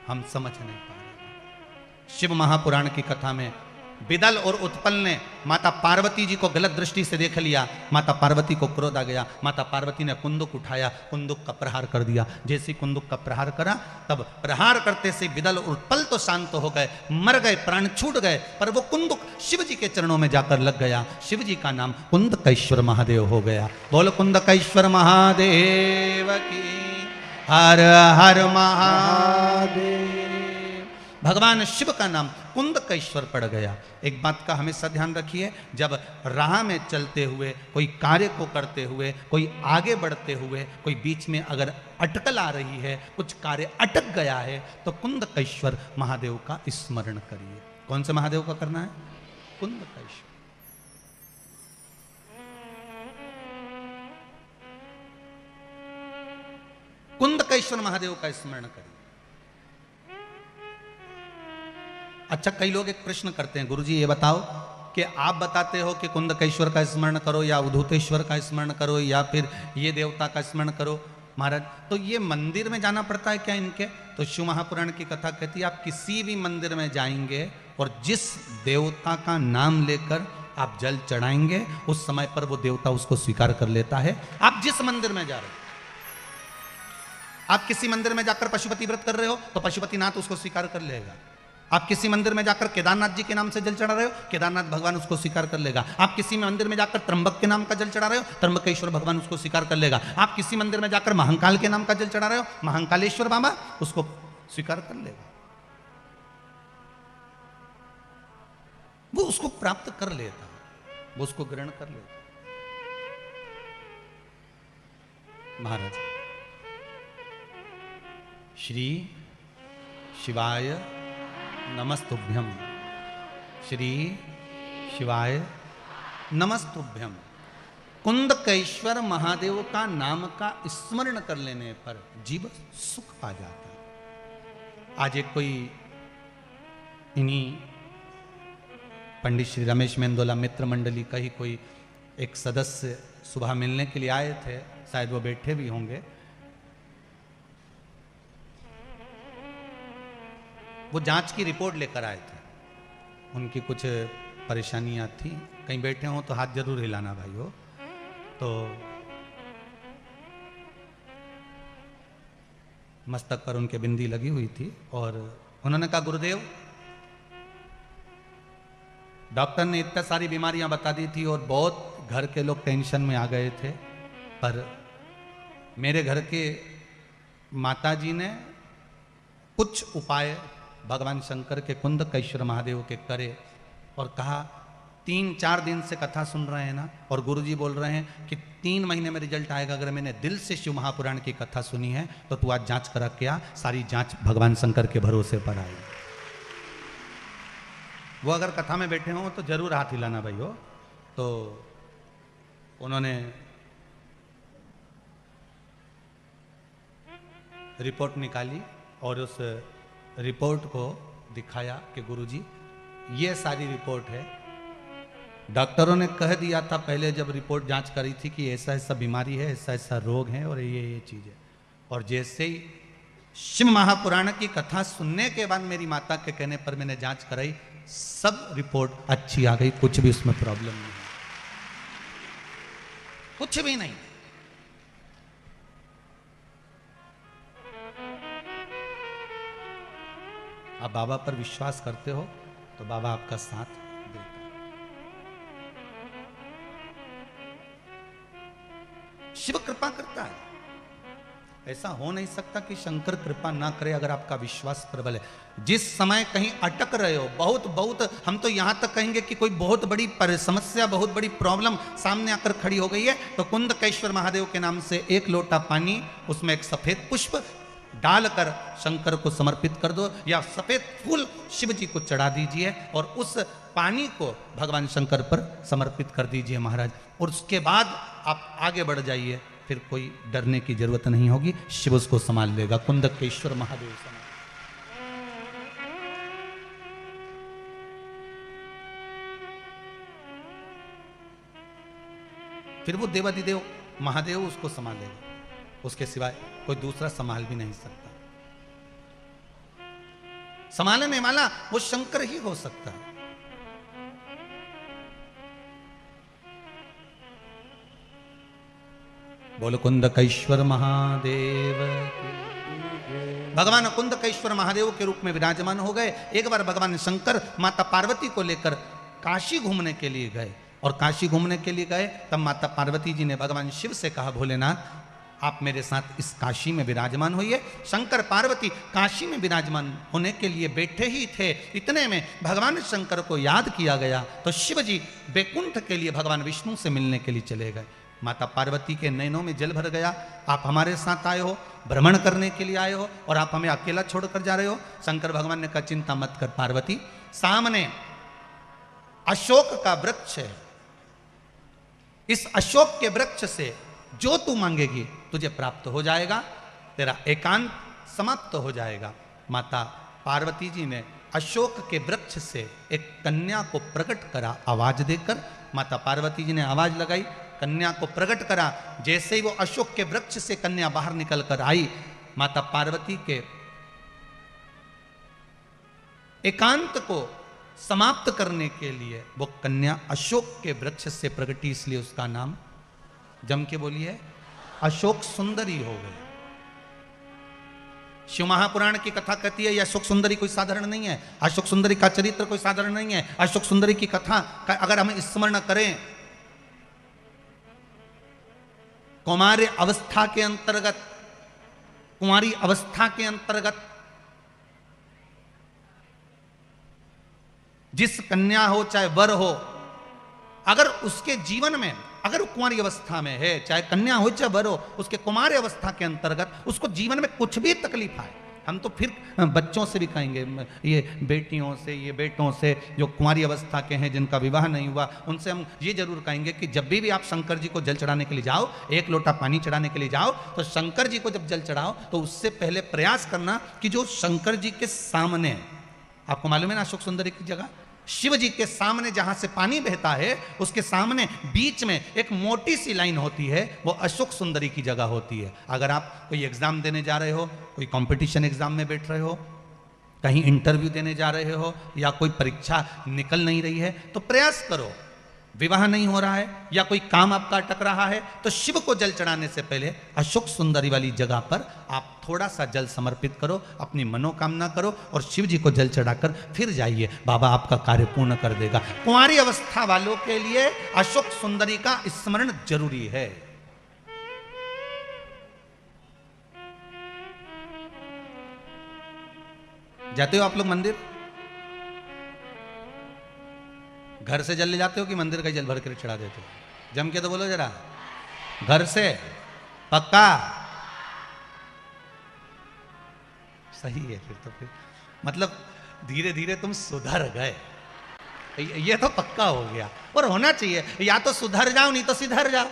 S1: हम समझ नहीं पा रहे। शिव महापुराण की कथा में बिदल और उत्पल ने माता पार्वती जी को गलत दृष्टि से देख लिया। माता पार्वती को क्रोध आ गया, माता पार्वती ने कुंदुक उठाया, कुंदुक का प्रहार कर दिया। जैसे कुंदुक का प्रहार करा, तब प्रहार करते से बिदल और उत्पल तो शांत हो गए, मर गए, प्राण छूट गए, पर वो कुंदुक शिव जी के चरणों में जाकर लग गया। शिव जी का नाम कुंदकेश्वर महादेव हो गया। बोलो कुंदकेश्वर महादेव की, हर हर महादेव। भगवान शिव का नाम कुंदकेश्वर पड़ गया। एक बात का हमेशा ध्यान रखिए, जब राह में चलते हुए, कोई कार्य को करते हुए, कोई आगे बढ़ते हुए, कोई बीच में अगर अटकल आ रही है, कुछ कार्य अटक गया है, तो कुंदकेश्वर महादेव का स्मरण करिए। कौन से महादेव का करना है? कुंदकेश्वर। कुंदकेश्वर महादेव का स्मरण करिए। अच्छा, कई लोग एक प्रश्न करते हैं, गुरुजी ये बताओ कि आप बताते हो कि कुंदकेश्वर का स्मरण करो या अवधूतेश्वर का स्मरण करो या फिर ये देवता का स्मरण करो। महाराज, तो ये मंदिर में जाना पड़ता है क्या इनके? तो शिव महापुराण की कथा कहती है, आप किसी भी मंदिर में जाएंगे और जिस देवता का नाम लेकर आप जल चढ़ाएंगे, उस समय पर वो देवता उसको स्वीकार कर लेता है। आप जिस मंदिर में जा रहे हो, आप किसी मंदिर में जाकर पशुपति व्रत कर रहे हो तो पशुपतिनाथ उसको स्वीकार कर लेगा। आप किसी मंदिर में जाकर केदारनाथ जी के नाम से जल चढ़ा रहे हो, केदारनाथ भगवान उसको स्वीकार कर लेगा। आप किसी मंदिर में जाकर त्र्यंबक के नाम का जल चढ़ा रहे हो, त्र्यंबकेश्वर भगवान उसको स्वीकार कर लेगा। आप किसी मंदिर में जाकर महाकाल के नाम का जल चढ़ा रहे हो, महाकालेश्वर बाबा उसको स्वीकार कर लेगा। वो उसको प्राप्त कर लेता, वो उसको ग्रहण कर लेता। महाराज, श्री शिवाय नमस्तुभ्यम, श्री शिवाय नमस्तुभ्यम। कुंदकेश्वर महादेव का नाम का स्मरण कर लेने पर जीव सुख पा जाता है। आज एक कोई इन्हीं पंडित श्री रमेश मेंदोला मित्र मंडली का ही कोई एक सदस्य सुबह मिलने के लिए आए थे, शायद वो बैठे भी होंगे। वो जांच की रिपोर्ट लेकर आए थे, उनकी कुछ परेशानियां थी। कहीं बैठे हो तो हाथ जरूर हिलाना भाई हो। तो मस्तक पर उनके बिंदी लगी हुई थी और उन्होंने कहा, गुरुदेव, डॉक्टर ने इतनी सारी बीमारियां बता दी थी और बहुत घर के लोग टेंशन में आ गए थे, पर मेरे घर के माताजी ने कुछ उपाय भगवान शंकर के कुंदकेश्वर महादेव के करे और कहा 3-4 दिन से कथा सुन रहे हैं ना, और गुरुजी बोल रहे हैं कि 3 महीने में रिजल्ट आएगा। अगर मैंने दिल से शिव महापुराण की कथा सुनी है तो तू आज जांच करा के आ। सारी जांच भगवान शंकर के भरोसे पर आई। वो अगर कथा में बैठे हों तो जरूर हाथ हिलाना भाई हो। तो उन्होंने रिपोर्ट निकाली और उस रिपोर्ट को दिखाया कि गुरुजी ये सारी रिपोर्ट है। डॉक्टरों ने कह दिया था पहले जब रिपोर्ट जांच करी थी कि ऐसा ऐसा बीमारी है, ऐसा ऐसा रोग है और ये चीज़ है। और जैसे ही शिव महापुराण की कथा सुनने के बाद मेरी माता के कहने पर मैंने जांच कराई, सब रिपोर्ट अच्छी आ गई, कुछ भी उसमें प्रॉब्लम नहीं, कुछ भी नहीं। आप बाबा पर विश्वास करते हो तो बाबा आपका साथ देता है। शिव कृपा करता है। ऐसा हो नहीं सकता कि शंकर कृपा ना करे अगर आपका विश्वास प्रबल है। जिस समय कहीं अटक रहे हो, बहुत हम तो यहां तक कहेंगे कि कोई बहुत बड़ी समस्या, बहुत बड़ी प्रॉब्लम सामने आकर खड़ी हो गई है, तो कुंदकेश्वर महादेव के नाम से 1 लोटा पानी, उसमें एक सफेद पुष्प डालकर शंकर को समर्पित कर दो, या सफेद फूल शिव जी को चढ़ा दीजिए और उस पानी को भगवान शंकर पर समर्पित कर दीजिए महाराज। और उसके बाद आप आगे बढ़ जाइए, फिर कोई डरने की जरूरत नहीं होगी, शिव उसको संभाल लेगा। कुंदकेश्वर महादेव संभाल। फिर वो देवाधिदेव महादेव उसको संभालेगा, उसके सिवाय कोई दूसरा संभाल भी नहीं सकता। संभालने वाला वो शंकर ही हो सकता है। बोलो कुंदकेश्वर महादेव। भगवान कुंदकेश्वर महादेव के रूप में विराजमान हो गए। एक बार भगवान शंकर माता पार्वती को लेकर काशी घूमने के लिए गए, और काशी घूमने के लिए गए तब माता पार्वती जी ने भगवान शिव से कहा, भोलेनाथ आप मेरे साथ इस काशी में विराजमान होइए। शंकर पार्वती काशी में विराजमान होने के लिए बैठे ही थे, इतने में भगवान शंकर को याद किया गया तो शिव जी बैकुंठ के लिए भगवान विष्णु से मिलने के लिए चले गए। माता पार्वती के नैनों में जल भर गया, आप हमारे साथ आए हो, भ्रमण करने के लिए आए हो और आप हमें अकेला छोड़कर जा रहे हो। शंकर भगवान ने कहा चिंता मत कर पार्वती, सामने अशोक का वृक्ष है, इस अशोक के वृक्ष से जो तू मांगेगी तुझे प्राप्त हो जाएगा, तेरा एकांत समाप्त हो जाएगा। माता पार्वती जी ने अशोक के वृक्ष से एक कन्या को प्रकट करा आवाज देकर। माता पार्वती जी ने आवाज लगाई, कन्या को प्रकट करा। जैसे ही वो अशोक के वृक्ष से कन्या बाहर निकल कर आई, माता पार्वती के एकांत को समाप्त करने के लिए वो कन्या अशोक के वृक्ष से प्रगटी, इसलिए उसका नाम जम के बोलिए अशोक सुंदरी हो गई। शिव महापुराण की कथा कहती है ये अशोक सुंदरी कोई साधारण नहीं है, अशोक सुंदरी का चरित्र कोई साधारण नहीं है। अशोक सुंदरी की कथा का अगर हम स्मरण करें, कुमारी अवस्था के अंतर्गत जिस कन्या हो चाहे वर हो, अगर उसके जीवन में, अगर वो कुमारी अवस्था में है, चाहे कन्या हो चाहे वर हो, उसके कुमारी अवस्था के अंतर्गत उसको जीवन में कुछ भी तकलीफ आए, हम तो फिर बच्चों से भी कहेंगे, ये बेटियों से, ये बेटों से जो कुमारी अवस्था के हैं जिनका विवाह नहीं हुआ, उनसे हम ये जरूर कहेंगे कि जब भी आप शंकर जी को जल चढ़ाने के लिए जाओ, 1 लोटा पानी चढ़ाने के लिए जाओ, तो शंकर जी को जब जल चढ़ाओ तो उससे पहले प्रयास करना कि जो शंकर जी के सामने, आपको मालूम है ना अशोक सुंदरी की जगह, शिव जी के सामने जहां से पानी बहता है उसके सामने बीच में एक मोटी सी लाइन होती है, वो अशोक सुंदरी की जगह होती है। अगर आप कोई एग्जाम देने जा रहे हो, कोई कंपटीशन एग्जाम में बैठ रहे हो, कहीं इंटरव्यू देने जा रहे हो, या कोई परीक्षा निकल नहीं रही है, तो प्रयास करो, विवाह नहीं हो रहा है या कोई काम आपका अटक रहा है, तो शिव को जल चढ़ाने से पहले अशोक सुंदरी वाली जगह पर आप थोड़ा सा जल समर्पित करो, अपनी मनोकामना करो और शिव जी को जल चढ़ाकर फिर जाइए, बाबा आपका कार्य पूर्ण कर देगा। कुंवारी अवस्था वालों के लिए अशोक सुंदरी का स्मरण जरूरी है। जाते हो आप लोग मंदिर? घर से जल ले जाते हो कि मंदिर का जल भर कर चढ़ा देते हो? जम के तो बोलो जरा। घर से पक्का? सही है फिर तो। फिर मतलब धीरे धीरे तुम सुधर गए, ये तो पक्का हो गया। और होना चाहिए, या तो सुधर जाओ नहीं तो सिधर जाओ।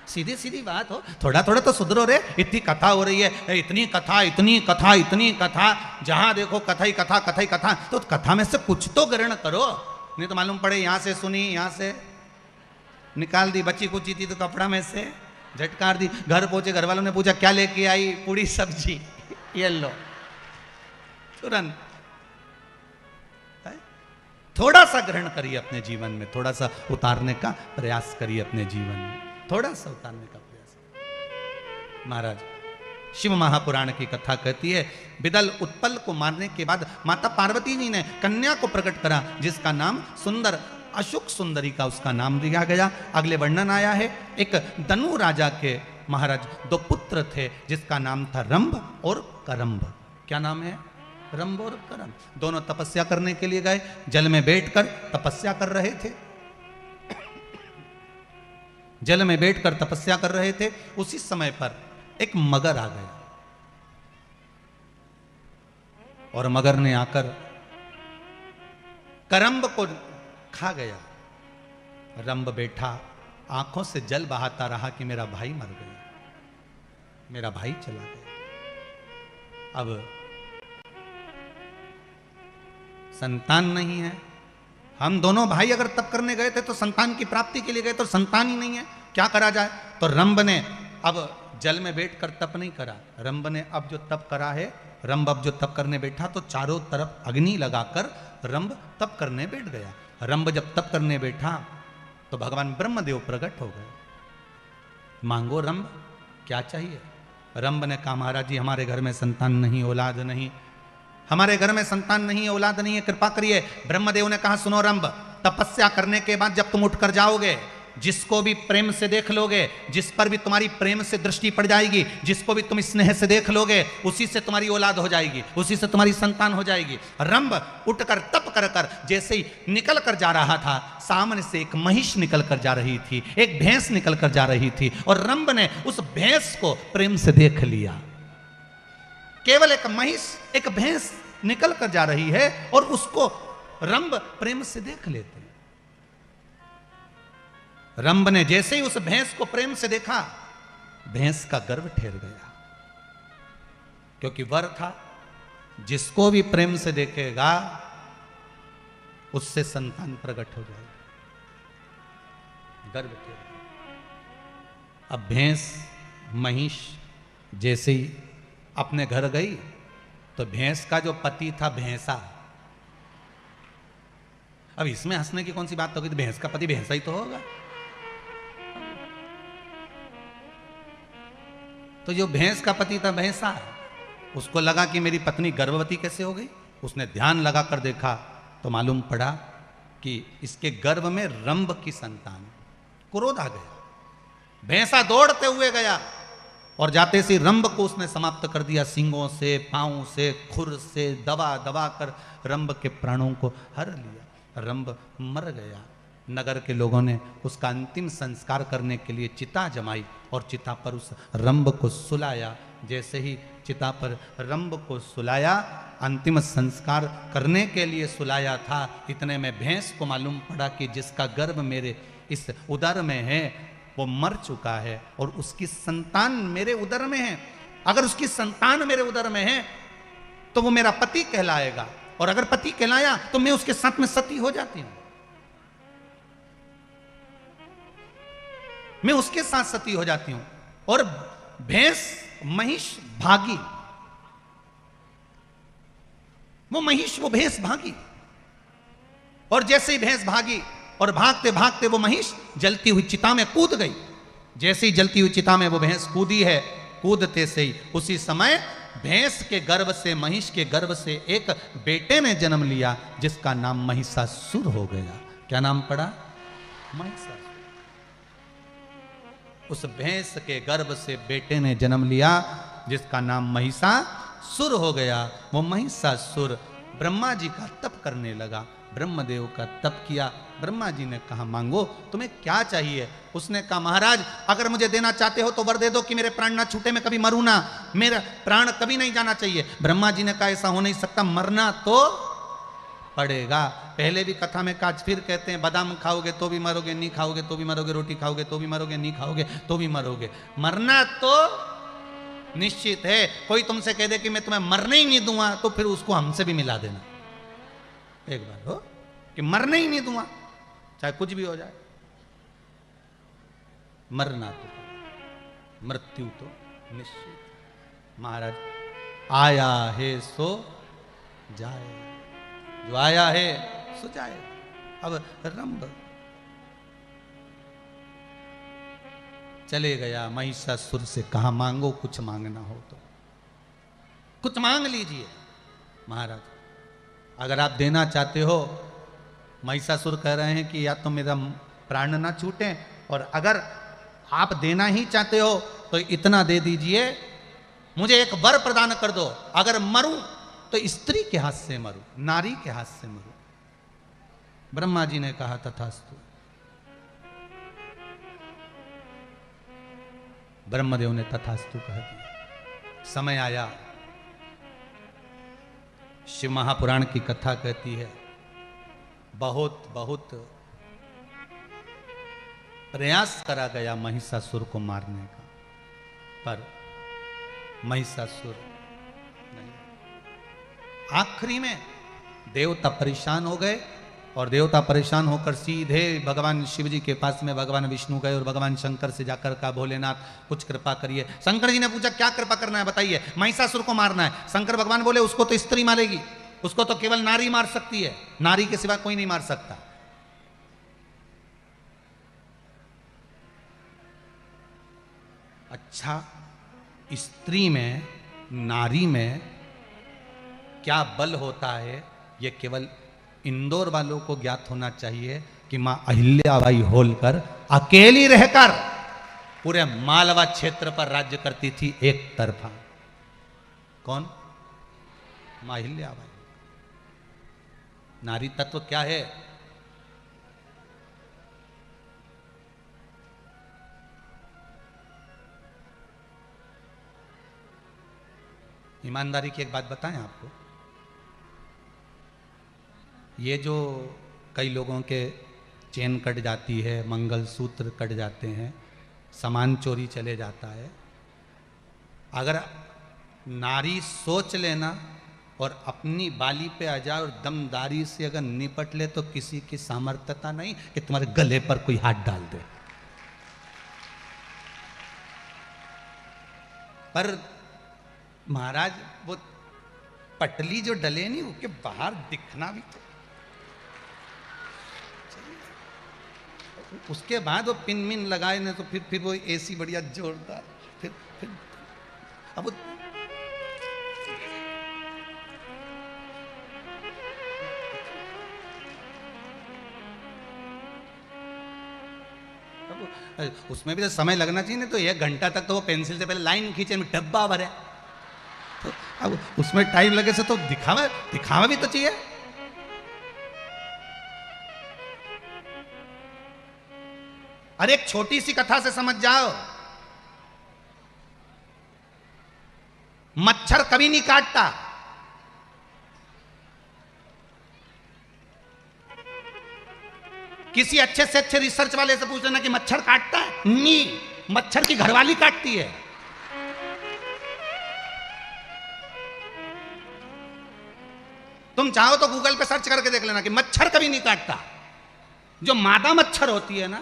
S1: सीधी सीधी बात हो, थोड़ा थोड़ा तो सुधरो रे। इतनी कथा हो रही है, इतनी कथा इतनी कथा इतनी कथा, जहां देखो कथा ही कथा कथा ही कथा। तो कथा में से कुछ तो ग्रहण करो, नहीं तो मालूम पड़े यहां से सुनी, यहां से निकाल दी। बच्ची कुची थी तो कपड़ा में से झटकार दी। घर पहुंचे, घर वालों ने पूछा क्या लेके आई? पूरी सब्जी। ये लो तुरंत। थोड़ा सा ग्रहण करिए अपने जीवन में, थोड़ा सा उतारने का प्रयास करिए अपने जीवन में, थोड़ा सा उतारने का प्रयास। महाराज शिव महापुराण की कथा कहती है, बिदल उत्पल को मारने के बाद माता पार्वती जी ने कन्या को प्रकट करा, जिसका नाम सुंदर, अशुक सुंदरी का उसका नाम दिया गया। अगले वर्णन आया है, एक दनु राजा के महाराज 2 पुत्र थे, जिसका नाम था रंभ और करंभ। क्या नाम है? रंभ और करंभ। दोनों तपस्या करने के लिए गए, जल में बैठकर तपस्या कर रहे थे। जल में बैठकर तपस्या कर रहे थे, उसी समय पर एक मगर आ गया और मगर ने आकर करंभ को खा गया। रंभ बैठा, आंखों से जल बहाता रहा कि मेरा भाई मर गया, मेरा भाई चला गया। अब संतान नहीं है। हम दोनों भाई अगर तप करने गए थे तो संतान की प्राप्ति के लिए गए, तो संतान ही नहीं है, क्या करा जाए? तो रंभ ने अब जल में बैठकर तप नहीं करा। रंभ ने अब जो तप करा है, रंभ अब जो तप करने बैठा तो चारों तरफ अग्नि लगाकर रंभ तप करने बैठ गया। रंभ जब तप करने बैठा तो भगवान ब्रह्मदेव प्रकट हो गए। मांगो रंभ, क्या चाहिए? रंभ ने कहा महाराज जी हमारे घर में संतान नहीं, औलाद नहीं, हमारे घर में संतान नहीं है, औलाद नहीं है, कृपा करिए। ब्रह्मदेव ने कहा सुनो रंभ, तपस्या करने के बाद जब तुम उठकर जाओगे, जिसको भी प्रेम से देख लोगे, जिस पर भी तुम्हारी प्रेम से दृष्टि पड़ जाएगी, जिसको भी तुम स्नेह से देख लोगे, उसी से तुम्हारी औलाद हो जाएगी, उसी से तुम्हारी संतान हो जाएगी। रंभ उठकर तप कर कर जैसे ही निकल कर जा रहा था, सामने से एक महिष निकल कर जा रही थी, एक भैंस निकल कर जा रही थी, और रंभ ने उस भैंस को प्रेम से देख लिया। केवल एक महिष, एक भैंस निकल कर जा रही है और उसको रंभ प्रेम से देख लेते। रंभ ने जैसे ही उस भैंस को प्रेम से देखा, भैंस का गर्भ ठहर गया, क्योंकि वर था जिसको भी प्रेम से देखेगा उससे संतान प्रकट हो जाएगी, गर्भ ठहर गया। अब भैंस महिष जैसे ही अपने घर गई तो भैंस का जो पति था भैंसा, अब इसमें हंसने की कौन सी बात होगी? तो भैंस का पति भैंसा ही तो होगा। तो जो भैंस का पति था भैंसा, उसको लगा कि मेरी पत्नी गर्भवती कैसे हो गई। उसने ध्यान लगाकर देखा तो मालूम पड़ा कि इसके गर्भ में रंभ की संतान। क्रोध आ गया, भैंसा दौड़ते हुए गया और जाते से रंभ को उसने समाप्त कर दिया, सींगों से, पांवों से, खुर से दबा दबा कर रंभ के प्राणों को हर लिया। रंभ मर गया। नगर के लोगों ने उसका अंतिम संस्कार करने के लिए चिता जमाई और चिता पर उस रंभ को सुलाया। जैसे ही चिता पर रंभ को सुलाया, अंतिम संस्कार करने के लिए सुलाया था, इतने में भैंस को मालूम पड़ा कि जिसका गर्भ मेरे इस उदर में है वो मर चुका है और उसकी संतान मेरे उदर में है। अगर उसकी संतान मेरे उदर में है तो वो मेरा पति कहलाएगा, और अगर पति कहलाया तो मैं उसके साथ में सती हो जाती हूं, मैं उसके साथ सती हो जाती हूं। और भैंस महिष भागी, वो महिष वो भैंस भागी, और जैसे ही भैंस भागी और भागते भागते वो महिष जलती हुई चिता में कूद गई। जैसे ही जलती हुई चिता में वो भैंस कूदी है, कूदते से ही उसी समय भैंस के गर्भ से, महिष के गर्भ से एक बेटे ने जन्म लिया, जिसका नाम महिषासुर हो गया। क्या नाम पड़ा? महिषासुर। उस भैंस के गर्भ से बेटे ने जन्म लिया जिसका नाम सुर हो गया। वो महिषासुर ब्रह्मा जी का तप करने लगा, ब्रह्मदेव का तप किया। ब्रह्मा जी ने कहा मांगो तुम्हें क्या चाहिए। उसने कहा महाराज अगर मुझे देना चाहते हो तो वर दे दो कि मेरे प्राण ना छूटे, मैं कभी मरूं ना, मेरा प्राण कभी नहीं जाना चाहिए। ब्रह्मा जी ने कहा ऐसा हो नहीं सकता, मरना तो पड़ेगा। पहले भी कथा में कहा, फिर कहते हैं बादाम खाओगे तो भी मरोगे, नहीं खाओगे तो भी मरोगे, रोटी खाओगे तो भी मरोगे, नहीं खाओगे तो भी मरोगे, मरना तो निश्चित है। कोई तुमसे कह दे कि मैं तुम्हें मरने ही नहीं दूंगा तो फिर उसको हमसे भी मिला देना एक बार हो, कि मरने ही नहीं दूंगा चाहे कुछ भी हो जाए। मरना तो, मृत्यु तो निश्चित। महाराज आया है सो जाए, जो आया है सो जाए। अब रंभ चले गया, महिषासुर से कहा मांगो कुछ मांगना हो तो कुछ मांग लीजिए। महाराज अगर आप देना चाहते हो, महिषासुर कह रहे हैं कि या तो मेरा प्राण ना छूटे, और अगर आप देना ही चाहते हो तो इतना दे दीजिए, मुझे एक वर प्रदान कर दो, अगर मरूं तो स्त्री के हाथ से मरूं, नारी के हाथ से मरूं। ब्रह्मा जी ने कहा तथास्तु। ब्रह्मदेव ने तथास्तु कह दिया। समय आया, शिव महापुराण की कथा कहती है बहुत बहुत प्रयास करा गया महिषासुर को मारने का, पर महिषासुर नहीं। आखिरी में देवता परेशान हो गए, और देवता परेशान होकर सीधे भगवान शिव जी के पास में भगवान विष्णु गए, और भगवान शंकर से जाकर कहा भोलेनाथ कुछ कृपा करिए। शंकर जी ने पूछा क्या कृपा करना है बताइए, महिषासुर को मारना है। शंकर भगवान बोले उसको तो स्त्री मारेगी, उसको तो केवल नारी मार सकती है, नारी के सिवा कोई नहीं मार सकता। अच्छा, स्त्री में नारी में क्या बल होता है ये केवल इंदौर वालों को ज्ञात होना चाहिए कि मां अहिल्याबाई होलकर अकेली रहकर पूरे मालवा क्षेत्र पर राज्य करती थी एक तरफा। कौन? मां अहिल्याबाई। नारी तत्व क्या है? ईमानदारी की एक बात बताएं आपको, ये जो कई लोगों के चेन कट जाती है, मंगलसूत्र कट जाते हैं, सामान चोरी चले जाता है, अगर नारी सोच लेना और अपनी बाली पे आ जाए और दमदारी से अगर निपट ले तो किसी की सामर्थ्यता नहीं कि तुम्हारे गले पर कोई हाथ डाल दे। पर महाराज वो पटली जो डले नहीं उसके बाहर दिखना भी तो, उसके बाद वो पिन मिन लगाए ना तो फिर वो एसी बढ़िया जोरदार, फिर अब उसमें भी तो समय लगना चाहिए ना, तो 1 घंटा तक तो वो पेंसिल से पहले लाइन खींचे, डब्बा भरे, तो अब उसमें टाइम लगे से तो दिखावा भी तो चाहिए। अरे एक छोटी सी कथा से समझ जाओ, मच्छर कभी नहीं काटता, किसी अच्छे से अच्छे रिसर्च वाले से पूछ लेना कि मच्छर काटता है? नहीं, मच्छर की घरवाली काटती है। तुम चाहो तो गूगल पे सर्च करके देख लेना कि मच्छर कभी नहीं काटता। जो मादा मच्छर होती है ना,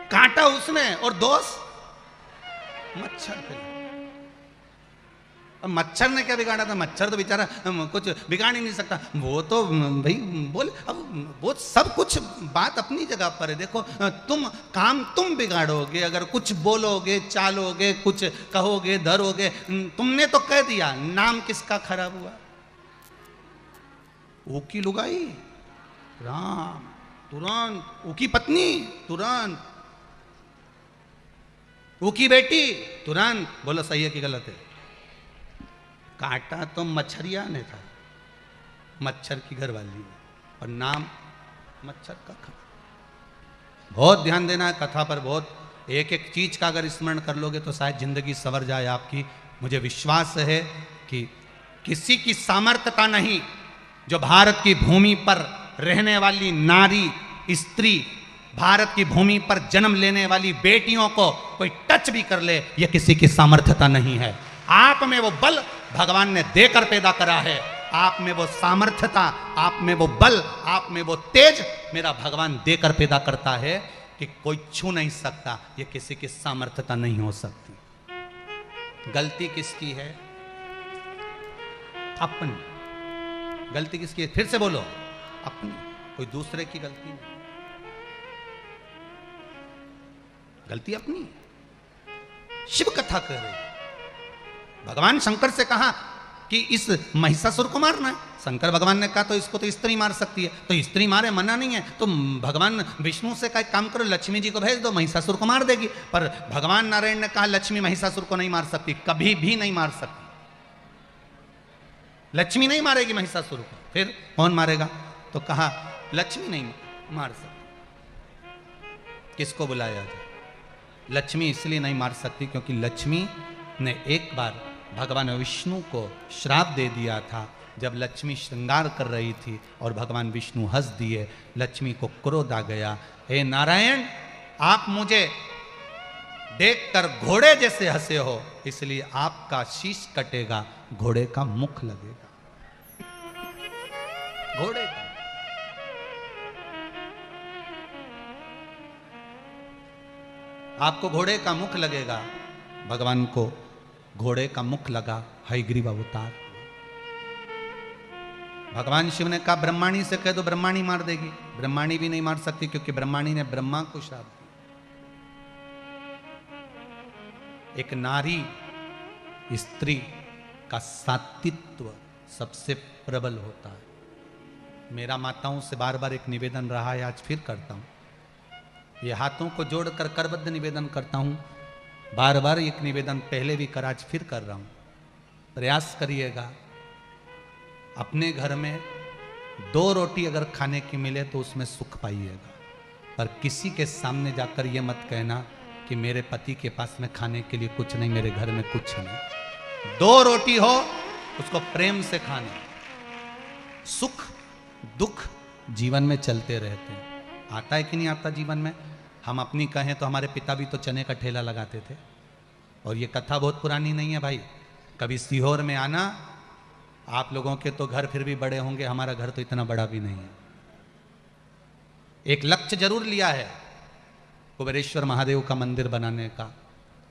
S1: काटा उसने और दोष मच्छर पे। अब मच्छर ने क्या बिगाड़ा था? मच्छर तो बेचारा कुछ बिगाड़ ही नहीं सकता। वो तो भाई बोल, अब वो सब कुछ बात अपनी जगह पर है। देखो तुम बिगाड़ोगे, अगर कुछ बोलोगे, चालोगे, कुछ कहोगे, धरोगे। तुमने तो कह दिया, नाम किसका खराब हुआ? वो की लुगाई राम, तुरंत। उकी पत्नी तुरंत, उकी बेटी तुरंत। बोलो सही है कि गलत है? काटा तो मच्छरिया ने था, मच्छर की घरवाली, और नाम मच्छर का खा। बहुत ध्यान देना है कथा पर, बहुत एक एक चीज का अगर स्मरण कर लोगे तो शायद जिंदगी संवर जाए आपकी। मुझे विश्वास है कि किसी की सामर्थ्यता नहीं जो भारत की भूमि पर रहने वाली नारी, स्त्री, भारत की भूमि पर जन्म लेने वाली बेटियों को कोई टच भी कर ले, यह किसी की सामर्थ्यता नहीं है। आप में वो बल भगवान ने देकर पैदा करा है, आप में वो सामर्थ्यता, आप में वो बल, आप में वो तेज मेरा भगवान देकर पैदा करता है कि कोई छू नहीं सकता। ये किसी की सामर्थ्यता नहीं हो सकती। गलती किसकी है? अपनी। गलती किसकी है? फिर से बोलो, अपनी, कोई दूसरे की गलती नहीं। गलती अपनी। शिव कथा कह रहे, भगवान शंकर से कहा कि इस महिषासुर को मारना है। शंकर भगवान ने कहा तो इसको तो स्त्री मार सकती है, तो स्त्री मारे मना नहीं है, तो भगवान विष्णु से कहा काम करो, लक्ष्मी जी को भेज दो, महिषासुर को मार देगी। पर भगवान नारायण ने कहा लक्ष्मी महिषासुर को नहीं मार सकती, कभी भी नहीं मार सकती। लक्ष्मी नहीं मारेगी महिषासुर को, फिर कौन मारेगा? तो कहा लक्ष्मी नहीं मार सकती। किसको बुलाया जाए? लक्ष्मी इसलिए नहीं मार सकती क्योंकि लक्ष्मी ने एक बार भगवान विष्णु को श्राप दे दिया था। जब लक्ष्मी श्रृंगार कर रही थी और भगवान विष्णु हंस दिए, लक्ष्मी को क्रोध आ गया, हे नारायण आप मुझे देखकर घोड़े जैसे हंसे हो, इसलिए आपका शीश कटेगा, घोड़े का मुख लगेगा। घोड़े का आपको घोड़े का मुख लगेगा। भगवान को घोड़े का मुख लगा, हयग्रीव अवतार। भगवान शिव ने कहा ब्रह्माणी से कह दो, ब्रह्माणी मार देगी। ब्रह्माणी भी नहीं मार सकती क्योंकि ब्रह्माणी ने ब्रह्मा को श्राप दिया। एक नारी, स्त्री का सात्वित्व सबसे प्रबल होता है। मेरा माताओं से बार बार एक निवेदन रहा है, आज फिर करता हूं। ये हाथों को जोड़कर करबद्ध निवेदन करता हूं। बार बार एक निवेदन पहले भी कर, आज फिर कर रहा हूं। प्रयास करिएगा, अपने घर में 2 रोटी अगर खाने की मिले तो उसमें सुख पाइएगा, पर किसी के सामने जाकर ये मत कहना कि मेरे पति के पास में खाने के लिए कुछ नहीं, मेरे घर में कुछ नहीं। 2 रोटी हो उसको प्रेम से खाना। सुख दुख जीवन में चलते रहते हैं। आता है कि नहीं आता जीवन में? हम अपनी कहें तो हमारे पिता भी तो चने का ठेला लगाते थे, और ये कथा बहुत पुरानी नहीं है भाई। कभी सीहोर में आना, आप लोगों के तो घर फिर भी बड़े होंगे, हमारा घर तो इतना बड़ा भी नहीं है। एक लक्ष्य जरूर लिया है कुबेरेश्वर महादेव का मंदिर बनाने का,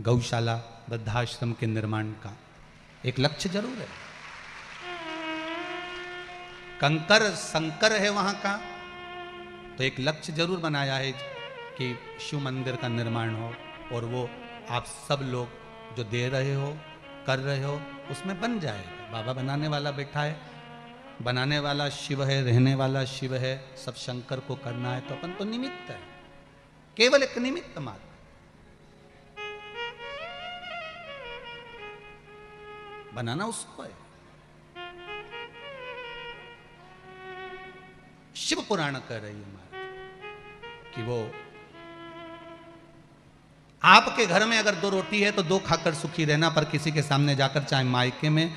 S1: गौशाला, वृद्धाश्रम के निर्माण का एक लक्ष्य जरूर है। कंकर संकर है वहां का, तो एक लक्ष्य जरूर बनाया है कि शिव मंदिर का निर्माण हो, और वो आप सब लोग जो दे रहे हो, कर रहे हो, उसमें बन जाएगा। बाबा बनाने वाला बैठा है, बनाने वाला शिव है, रहने वाला शिव है, सब शंकर को करना है, तो अपन तो निमित्त है, केवल एक निमित्त मात्र। बनाना उसको है। शिव पुराण कह रही है कि वो आपके घर में अगर 2 रोटी है तो 2 खाकर सुखी रहना, पर किसी के सामने जाकर, चाहे मायके में,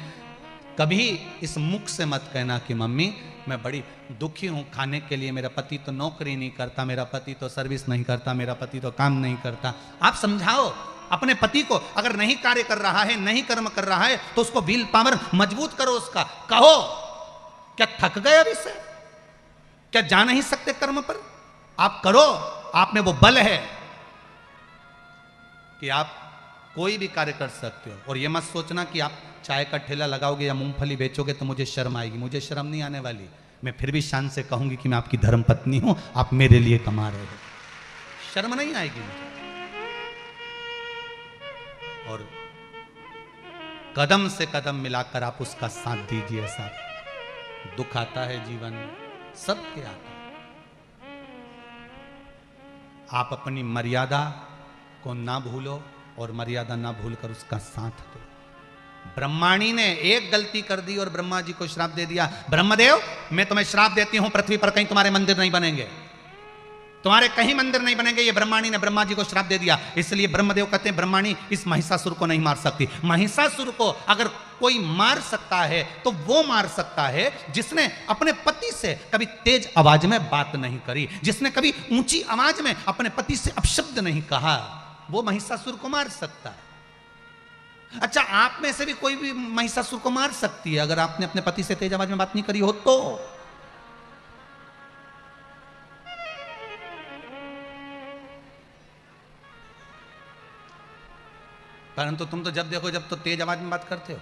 S1: कभी इस मुख से मत कहना कि मम्मी मैं बड़ी दुखी हूं खाने के लिए, मेरा पति तो नौकरी नहीं करता, मेरा पति तो सर्विस नहीं करता, मेरा पति तो काम नहीं करता। आप समझाओ अपने पति को, अगर नहीं कार्य कर रहा है, नहीं कर्म कर रहा है, तो उसको विल पावर मजबूत करो उसका। कहो क्या थक गए अभी से? क्या जा नहीं सकते कर्म पर? आप करो, आप में वो बल है कि आप कोई भी कार्य कर सकते हो। और ये मत सोचना कि आप चाय का ठेला लगाओगे या मूंगफली बेचोगे तो मुझे शर्म आएगी। मुझे शर्म नहीं आने वाली, मैं फिर भी शान से कहूंगी कि मैं आपकी धर्म पत्नी हूं, आप मेरे लिए कमा रहे हो, शर्म नहीं आएगी मुझे। और कदम से कदम मिलाकर आप उसका साथ दीजिए। ऐसा दुख आता है जीवन में, सबके आता है, आप अपनी मर्यादा को ना भूलो और मर्यादा ना भूलकर उसका साथ दो। ब्रह्माणी ने एक गलती कर दी और ब्रह्मा जी को श्राप दे दिया, ब्रह्मदेव मैं तुम्हें श्राप देती हूं, पृथ्वी पर कहीं तुम्हारे मंदिर नहीं बनेंगे, तुम्हारे कहीं मंदिर नहीं बनेंगे। ये ब्रह्माणी ने ब्रह्मा जी को श्राप दे दिया। इसलिए ब्रह्मदेव कहते हैं ब्रह्माणी इस महिषासुर को नहीं मार सकती। महिषासुर को अगर कोई मार सकता है तो वो मार सकता है जिसने अपने पति से कभी तेज आवाज में बात नहीं करी, जिसने कभी ऊंची आवाज में अपने पति से अपशब्द नहीं कहा, वो महिषासुर को मार सकता है। अच्छा, आप में से भी कोई भी महिषासुर को मार सकती है अगर आपने अपने पति से तेज आवाज में बात नहीं करी हो तो। परंतु तुम तो जब देखो जब तो तेज आवाज में बात करते हो।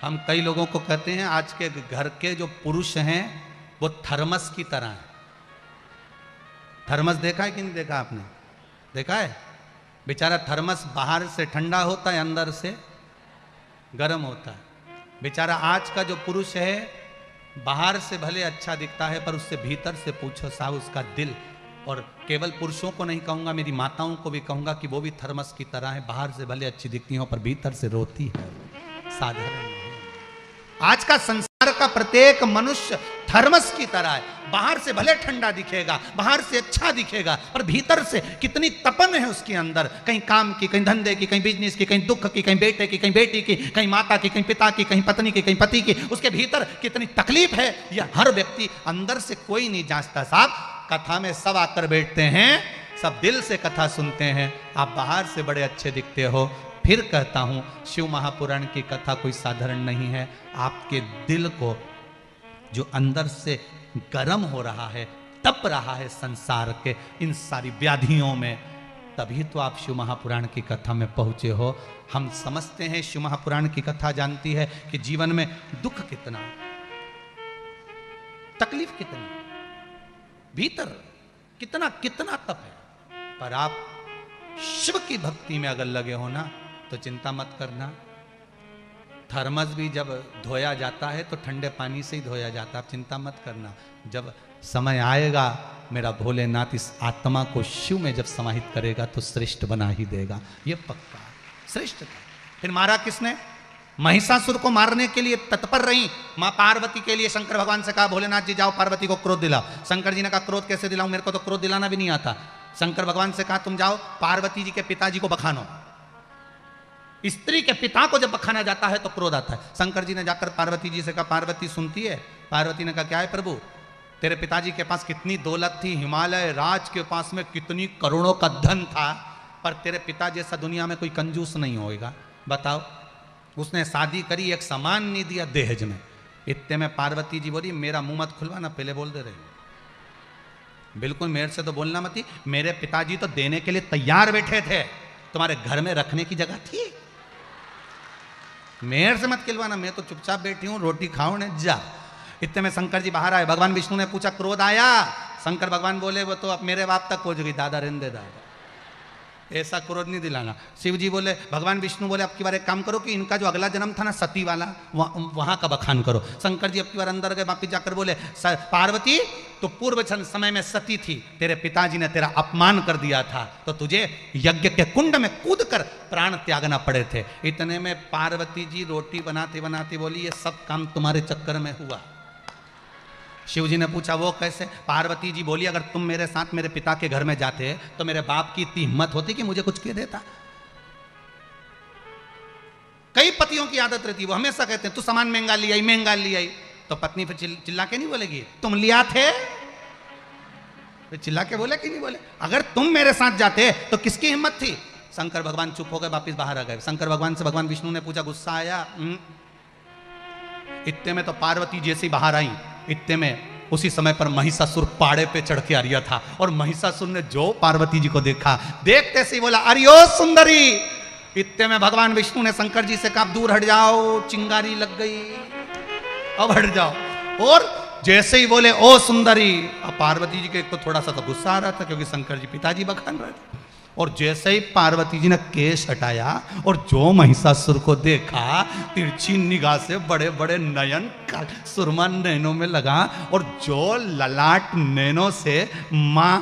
S1: हम कई लोगों को कहते हैं आज के घर के जो पुरुष हैं वो थर्मस की तरह है। थर्मस देखा है कि नहीं देखा आपने? देखा है? बेचारा थर्मस बाहर से ठंडा होता है, अंदर से गर्म होता है। बेचारा आज का जो पुरुष है बाहर से भले अच्छा दिखता है पर उससे भीतर से पूछो साहब उसका दिल, और केवल पुरुषों को नहीं कहूंगा, मेरी माताओं को भी कहूंगा कि वो भी थर्मस की तरह है, बाहर से भले अच्छी दिखती हो पर भीतर से रोती है, साधारण नहीं। आज का संसार का प्रत्येक मनुष्य थर्मस की तरह है, बाहर से भले ठंडा दिखेगा, बाहर से अच्छा दिखेगा, पर भीतर से कितनी तपन है उसके अंदर, कहीं काम की, कहीं धंधे की, कहीं बिजनेस की, कहीं दुख की, कहीं बेटे की, कहीं बेटी की, कहीं माता की, कहीं पिता की, कहीं पत्नी की, कहीं पति की, उसके भीतर कितनी तकलीफ है, यह हर व्यक्ति अंदर से कोई नहीं जांचता। साहब कथा में सब आकर बैठते हैं, सब दिल से कथा सुनते हैं, आप बाहर से बड़े अच्छे दिखते हो। फिर कहता हूं शिव महापुराण की कथा कोई साधारण नहीं है। आपके दिल को जो अंदर से गर्म हो रहा है, तप रहा है संसार के इन सारी व्याधियों में, तभी तो आप शिव महापुराण की कथा में पहुंचे हो। हम समझते हैं शिव महापुराण की कथा जानती है कि जीवन में दुख कितना, तकलीफ कितनी, भीतर कितना कितना तप है, पर आप शिव की भक्ति में अगर लगे हो ना तो चिंता मत करना। थर्मस भी जब धोया जाता है तो ठंडे पानी से ही धोया जाता है, आप चिंता मत करना। जब समय आएगा मेरा भोलेनाथ इस आत्मा को शिव में जब समाहित करेगा तो श्रेष्ठ बना ही देगा, ये पक्का श्रेष्ठ था। फिर मारा किसने? महिषासुर को मारने के लिए तत्पर रही मां पार्वती के लिए शंकर भगवान से कहा भोलेनाथ जी जाओ पार्वती को क्रोध दिलाओ। शंकर जी ने कहा क्रोध कैसे दिलाऊं, मेरे को तो क्रोध दिलाना भी नहीं आता। शंकर भगवान से कहा तुम जाओ पार्वती जी के पिताजी को बखानो। स्त्री के पिता को जब बखाना जाता है तो क्रोध आता है। शंकर जी ने जाकर पार्वती जी से कहा पार्वती सुनती है? पार्वती ने कहा क्या है प्रभु, तेरे पिताजी के पास कितनी दौलत थी, हिमालय राज के पास में कितनी करोड़ों का धन था, पर तेरे पिता जैसा दुनिया में कोई कंजूस नहीं होएगा, बताओ। उसने शादी करी, एक सामान नहीं दिया दहेज में। इतने में पार्वती जी बोली मेरा मुंह मत खुलवाना, पहले बोल दे रही, बिल्कुल मेरे से तो बोलना मत ही। मेरे पिताजी तो देने के लिए तैयार बैठे थे, तुम्हारे घर में रखने की जगह थी, मेरे से मत खिलवाना, मैं तो चुपचाप बैठी हूं, रोटी खाओ ने जा। इतने में शंकर जी बाहर आए। भगवान विष्णु ने पूछा क्रोध आया? शंकर भगवान बोले वो तो अब मेरे बाप तक पहुंच गई, दादा रहने दे दादा, ऐसा क्रोध नहीं दिलाना। शिव जी बोले, भगवान विष्णु बोले अब की बार एक काम करो कि इनका जो अगला जन्म था ना सती वाला, वहां का बखान करो। शंकर जी अब की बार अंदर गए, वापिस जाकर बोले पार्वती तो पूर्व समय में सती थी, तेरे पिताजी ने तेरा अपमान कर दिया था तो तुझे यज्ञ के कुंड में कूद कर प्राण त्यागना पड़े थे। इतने में पार्वती जी रोटी बनाते बनाते बोली ये सब काम तुम्हारे चक्कर में हुआ। शिव जी ने पूछा वो कैसे? पार्वती जी बोली अगर तुम मेरे साथ मेरे पिता के घर में जाते तो मेरे बाप की इतनी हिम्मत होती कि मुझे कुछ कह देता। कई पतियों की आदत रहती है, वो हमेशा कहते हैं तू सामान महंगा ले आई, महंगा ले आई, तो पत्नी फिर चिल्ला के नहीं बोलेगी तुम लिया थे, फिर चिल्ला के बोले कि नहीं बोले। अगर तुम मेरे साथ जाते तो किसकी हिम्मत थी? शंकर भगवान चुप हो गए, वापिस बाहर आ गए। शंकर भगवान से भगवान विष्णु ने पूछा गुस्सा आया? इतने में तो पार्वती जैसी बाहर आई, इतने में उसी समय पर महिषासुर पाड़े पे चढ़ के आ रहा था, और महिषासुर ने जो पार्वती जी को देखा, देखते से बोला अरे ओ सुंदरी। इतने में भगवान विष्णु ने शंकर जी से कहा दूर हट जाओ, चिंगारी लग गई, अब हट जाओ। और जैसे ही बोले ओ सुंदरी, अब पार्वती जी के तो थोड़ा सा तो गुस्सा आ रहा था क्योंकि शंकर जी पिताजी बखान रहे थे। और जैसे ही पार्वती जी ने केश हटाया और जो महिषासुर को देखा, तिरछी निगाह से बड़े बड़े नयन सुरमा नैनों में लगा, और जो ललाट नैनों से माँ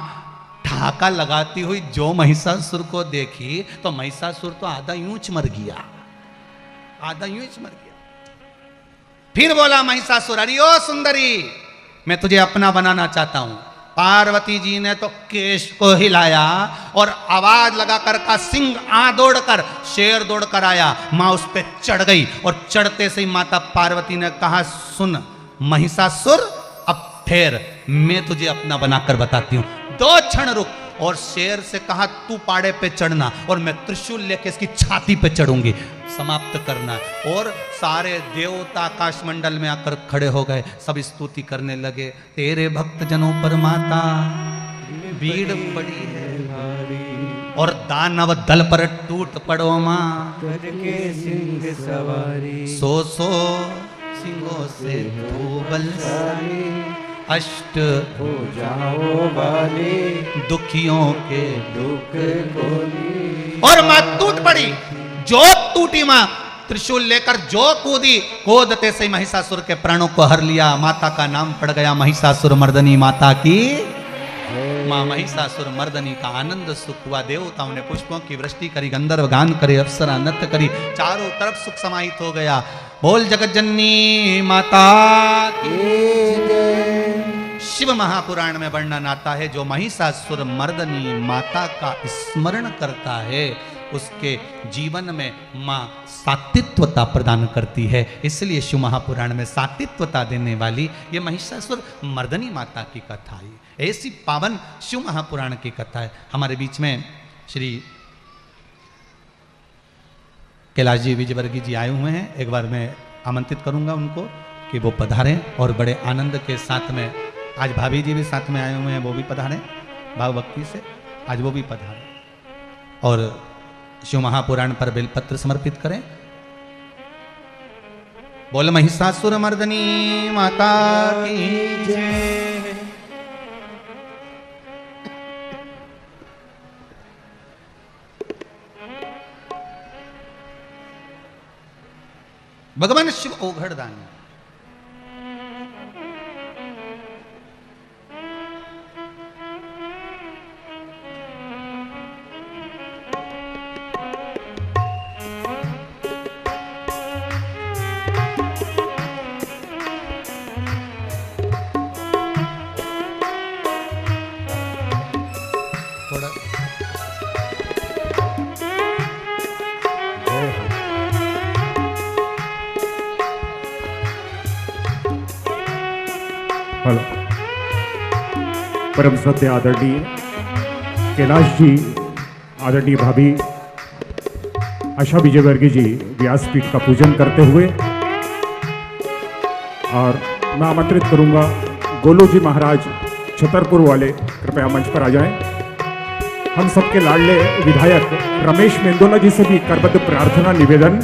S1: ठाका लगाती हुई जो महिषासुर को देखी, तो महिषासुर तो आधा यूंच मर गया, आधा यूंच मर गया। फिर बोला महिषासुर, अरे ओ सुंदरी, मैं तुझे अपना बनाना चाहता हूं। पार्वती जी ने तो केश को हिलाया और आवाज लगाकर का सिंह दौड़ कर, शेर दौड़ कर आया, मां उस पे चढ़ गई, और चढ़ते से ही माता पार्वती ने कहा, सुन महिषासुर, अब ठहर, मैं तुझे अपना बनाकर बताती हूं, 2 क्षण रुक। और शेर से कहा, तू पाड़े पे चढ़ना और मैं त्रिशूल लेके इसकी छाती पे चढ़ूंगी, समाप्त करना। और सारे देवता आकाश मंडल में आकर खड़े हो गए, सब स्तुति करने लगे, तेरे भक्त जनों पर माता भीड़ पड़ी है, और दानव दल पर टूट पड़ो मां,
S3: करके सिंह सवारी,
S1: सो सिंहों से तू बलशाली, अष्ट
S3: हो जाओ वाले,
S1: दुखियों के
S3: दुख कोली।
S1: और मां टूट पड़ी, जो टूटी मां, त्रिशूल लेकर जो कूदी, कूदते से महिषासुर के प्राणों को हर लिया। माता का नाम पड़ गया महिषासुर मर्दनी माता की। मां महिषासुर मर्दनी का आनंद सुख हुआ। देवताओं ने पुष्पों की वृष्टि करी, गंधर्व गान करे, अप्सरा नृत्य करी, चारों तरफ सुख समाहित हो गया। बोल जगत जननी माता की। शिव महापुराण में वर्णन आता है, जो महिषासुर मर्दनी माता का स्मरण करता है, उसके जीवन में मां सात्वित्वता प्रदान करती है। इसलिए शिव महापुराण में सात्वित्वता देने वाली ये महिषासुर मर्दनी माता की कथा है। ऐसी पावन शिव महापुराण की कथा है। हमारे बीच में श्री कैलाश जी विजयवर्गीय जी आए हुए हैं। एक बार मैं आमंत्रित करूंगा उनको कि वो पधारें, और बड़े आनंद के साथ में, आज भाभी जी भी साथ में आए हुए हैं, वो भी पधारें भाव भक्ति से, आज वो भी पधारें और शिव महापुराण पर बेलपत्र समर्पित करें। बोल महिषासुर मर्दनी माता की जय। भगवान शिव ओघड़दानी।
S4: हेलो, परम सत्य आदरणीय कैलाश जी, आदरणीय भाभी आशा विजयवर्गीय जी व्यासपीठ का पूजन करते हुए, और मैं आमंत्रित करूंगा गोलू जी महाराज छतरपुर वाले, कृपया मंच पर आ जाएं। हम सबके लाडले विधायक रमेश मेंदोला जी से भी करबद्ध प्रार्थना निवेदन,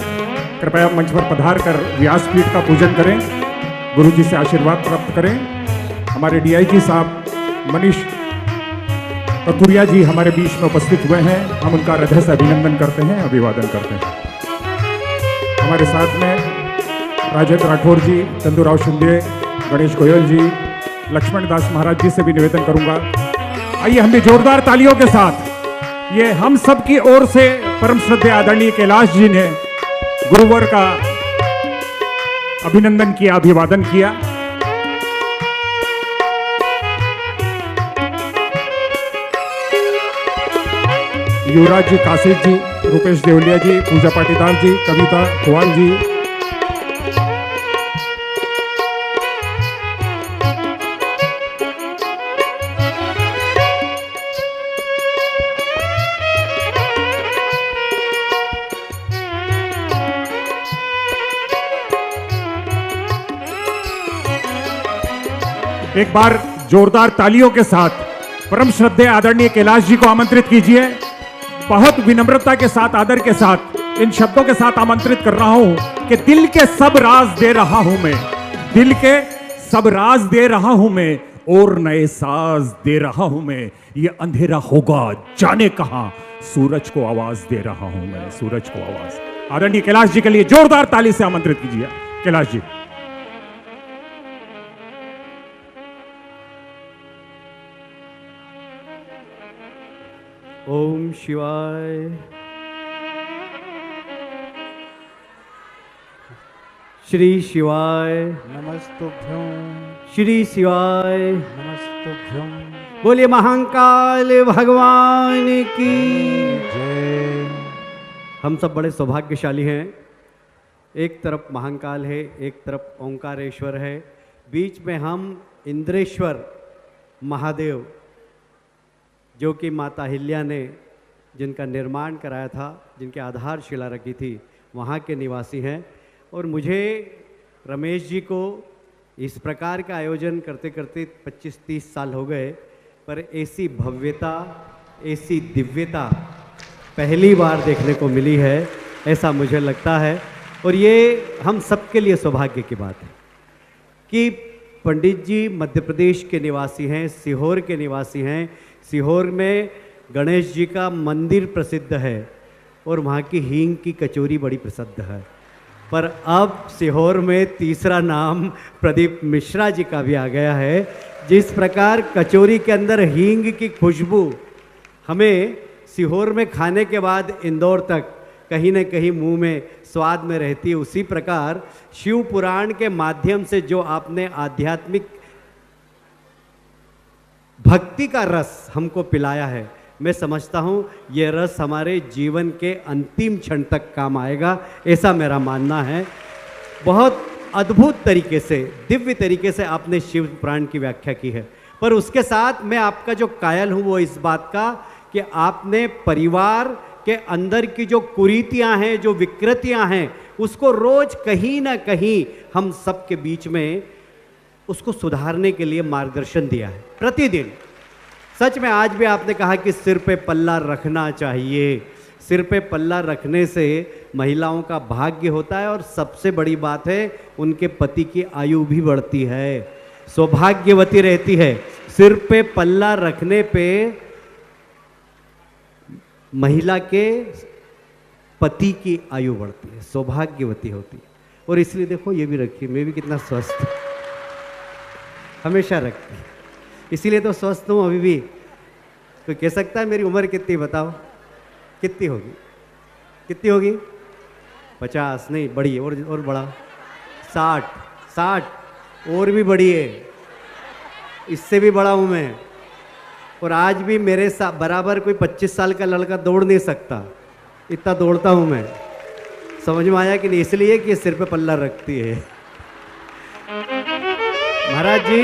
S4: कृपया मंच पर पधार कर व्यासपीठ का पूजन करें, गुरु जी से आशीर्वाद प्राप्त करें। हमारे डीआईजी साहब मनीष कथुरिया जी हमारे बीच में उपस्थित हुए हैं, हम उनका हृदय से अभिनंदन करते हैं, अभिवादन करते हैं। हमारे साथ में राजेंद्र राठौर जी, चंदूराव शिंदे, गणेश गोयल जी, लक्ष्मण दास महाराज जी से भी निवेदन करूंगा, आइए हम भी जोरदार तालियों के साथ, ये हम सब की ओर से परम श्रद्धेय आदरणीय कैलाश जी ने गुरुवर का अभिनंदन किया, अभिवादन किया। युवराज जी, काशिद जी, रुपेश देवलिया जी, पूजा पाटीदार जी, कविता खुआल जी, एक बार जोरदार तालियों के साथ परम श्रद्धेय आदरणीय कैलाश जी को आमंत्रित कीजिए। बहुत विनम्रता के साथ, आदर के साथ इन शब्दों के साथ आमंत्रित कर रहा हूं कि दिल के सब राज दे रहा हूं मैं, दिल के सब राज दे रहा हूं मैं, और नए साज दे रहा हूं मैं। ये अंधेरा होगा जाने कहां, सूरज को आवाज दे रहा हूं मैं, सूरज को आवाज। आदरणीय कैलाश जी के लिए जोरदार ताली से आमंत्रित कीजिए। कैलाश जी।
S5: ओम शिवाय। श्री शिवाय
S3: नमस्तुभ्यं
S5: श्री शिवाय।
S3: नमस्तुभ्यं
S5: बोलिए महाकाल भगवान की
S3: जय।
S5: हम सब बड़े सौभाग्यशाली हैं। एक तरफ महाकाल है, एक तरफ ओंकारेश्वर है, बीच में हम इंद्रेश्वर महादेव, जो कि माता हिल्या ने जिनका निर्माण कराया था, जिनके आधारशिला रखी थी, वहाँ के निवासी हैं। और मुझे रमेश जी को इस प्रकार का आयोजन करते करते 25-30 साल हो गए, पर ऐसी भव्यता, ऐसी दिव्यता पहली बार देखने को मिली है, ऐसा मुझे लगता है। और ये हम सबके लिए सौभाग्य की बात है कि पंडित जी मध्य प्रदेश के निवासी हैं, सीहोर के निवासी हैं। सीहोर में गणेश जी का मंदिर प्रसिद्ध है और वहाँ की हींग की कचौरी बड़ी प्रसिद्ध है। पर अब सीहोर में तीसरा नाम प्रदीप मिश्रा जी का भी आ गया है। जिस प्रकार कचौरी के अंदर हींग की खुशबू हमें सीहोर में खाने के बाद इंदौर तक कहीं न कहीं मुंह में स्वाद में रहती है, उसी प्रकार शिव पुराण के माध्यम से जो आपने आध्यात्मिक भक्ति का रस हमको पिलाया है, मैं समझता हूँ ये रस हमारे जीवन के अंतिम क्षण तक काम आएगा, ऐसा मेरा मानना है। बहुत अद्भुत तरीके से, दिव्य तरीके से आपने शिव पुराण की व्याख्या की है। पर उसके साथ मैं आपका जो कायल हूँ वो इस बात का कि आपने परिवार के अंदर की जो कुरीतियाँ हैं, जो विकृतियाँ हैं, उसको रोज कहीं ना कहीं हम सबके बीच में उसको सुधारने के लिए मार्गदर्शन दिया है प्रतिदिन। सच में आज भी आपने कहा कि सिर पे पल्ला रखना चाहिए। सिर पे पल्ला रखने से महिलाओं का भाग्य होता है और सबसे बड़ी बात है उनके पति की आयु भी बढ़ती है, सौभाग्यवती रहती है। सिर पे पल्ला रखने पे महिला के पति की आयु बढ़ती है, सौभाग्यवती होती है। और इसलिए देखो ये भी रखी, मैं भी कितना स्वस्थ हमेशा रखती, इसीलिए तो स्वस्थ हूँ अभी भी। कोई कह सकता है मेरी उम्र कितनी, बताओ कितनी होगी? कितनी होगी? 50 नहीं, बड़ी है और बड़ा 60 और भी बड़ी है, इससे भी बड़ा हूँ मैं। और आज भी मेरे बराबर कोई 25 साल का लड़का दौड़ नहीं सकता, इतना दौड़ता हूँ मैं। समझ में आया कि नहीं? इसलिए कि सिर पे पल्ला रखती है। महाराज जी,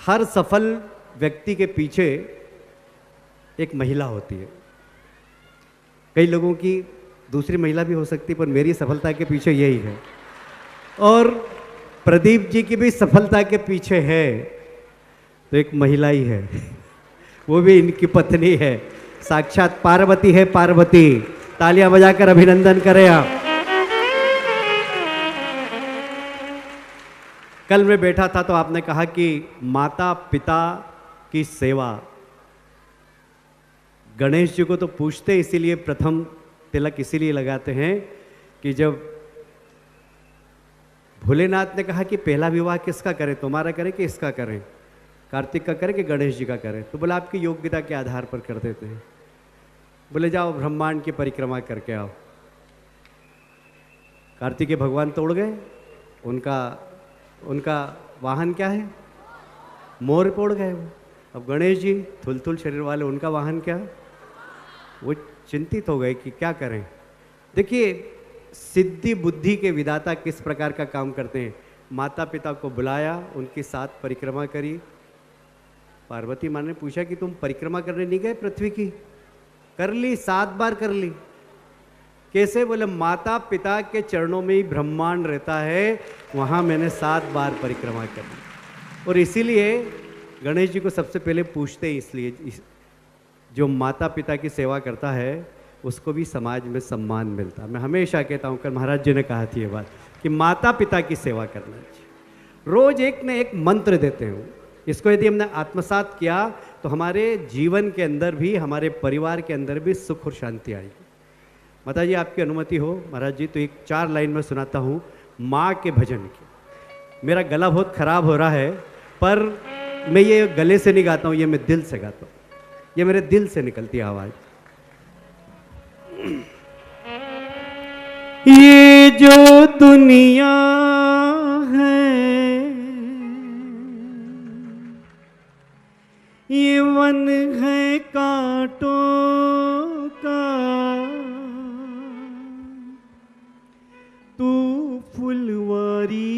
S5: हर सफल व्यक्ति के पीछे एक महिला होती है। कई लोगों की दूसरी महिला भी हो सकती है, पर मेरी सफलता के पीछे यही है। और प्रदीप जी की भी सफलता के पीछे है तो एक महिला ही है, वो भी इनकी पत्नी है, साक्षात पार्वती है। पार्वती, तालियां बजाकर अभिनंदन करें आप। कल मैं बैठा था तो आपने कहा कि माता पिता की सेवा, गणेश जी को तो पूछते इसीलिए प्रथम तिलक इसीलिए लगाते हैं कि जब भोलेनाथ ने कहा कि पहला विवाह किसका करें, तुम्हारा करें कि इसका करें, कार्तिक का करें कि गणेश जी का करें, तो बोला आपकी योग्यता के आधार पर कर देते हैं। बोले जाओ ब्रह्मांड की परिक्रमा करके आओ। कार्तिकेय भगवान तो उड़ गए, उनका वाहन क्या है? मोर पे उड़ गए वो। अब गणेश जी थुलथुल शरीर वाले, उनका वाहन क्या? वो चिंतित हो गए कि क्या करें। देखिए सिद्धि बुद्धि के विधाता किस प्रकार का काम करते हैं। माता पिता को बुलाया, उनके साथ परिक्रमा करी। पार्वती माँ ने पूछा कि तुम परिक्रमा करने नहीं गए पृथ्वी की? कर ली, 7 बार कर ली। कैसे? बोले माता पिता के चरणों में ही ब्रह्मांड रहता है, वहाँ मैंने 7 बार परिक्रमा कर ली। और इसीलिए गणेश जी को सबसे पहले पूछते हैं, इसलिए जो माता पिता की सेवा करता है उसको भी समाज में सम्मान मिलता है। मैं हमेशा कहता हूँ, कल महाराज जी ने कहा थी ये बात कि माता पिता की सेवा करना चाहिए। रोज एक न एक मंत्र देते हैं, इसको यदि हमने आत्मसात किया तो हमारे जीवन के अंदर भी, हमारे परिवार के अंदर भी सुख और शांति आएगी। माता जी आपकी अनुमति हो महाराज जी तो एक 4 लाइन में सुनाता हूँ माँ के भजन की। मेरा गला बहुत खराब हो रहा है पर मैं ये गले से नहीं गाता हूँ, ये मैं दिल से गाता हूँ, ये मेरे दिल से निकलती है आवाज़। ये जो दुनिया है ये वन है कांटों का, तू फुलवारी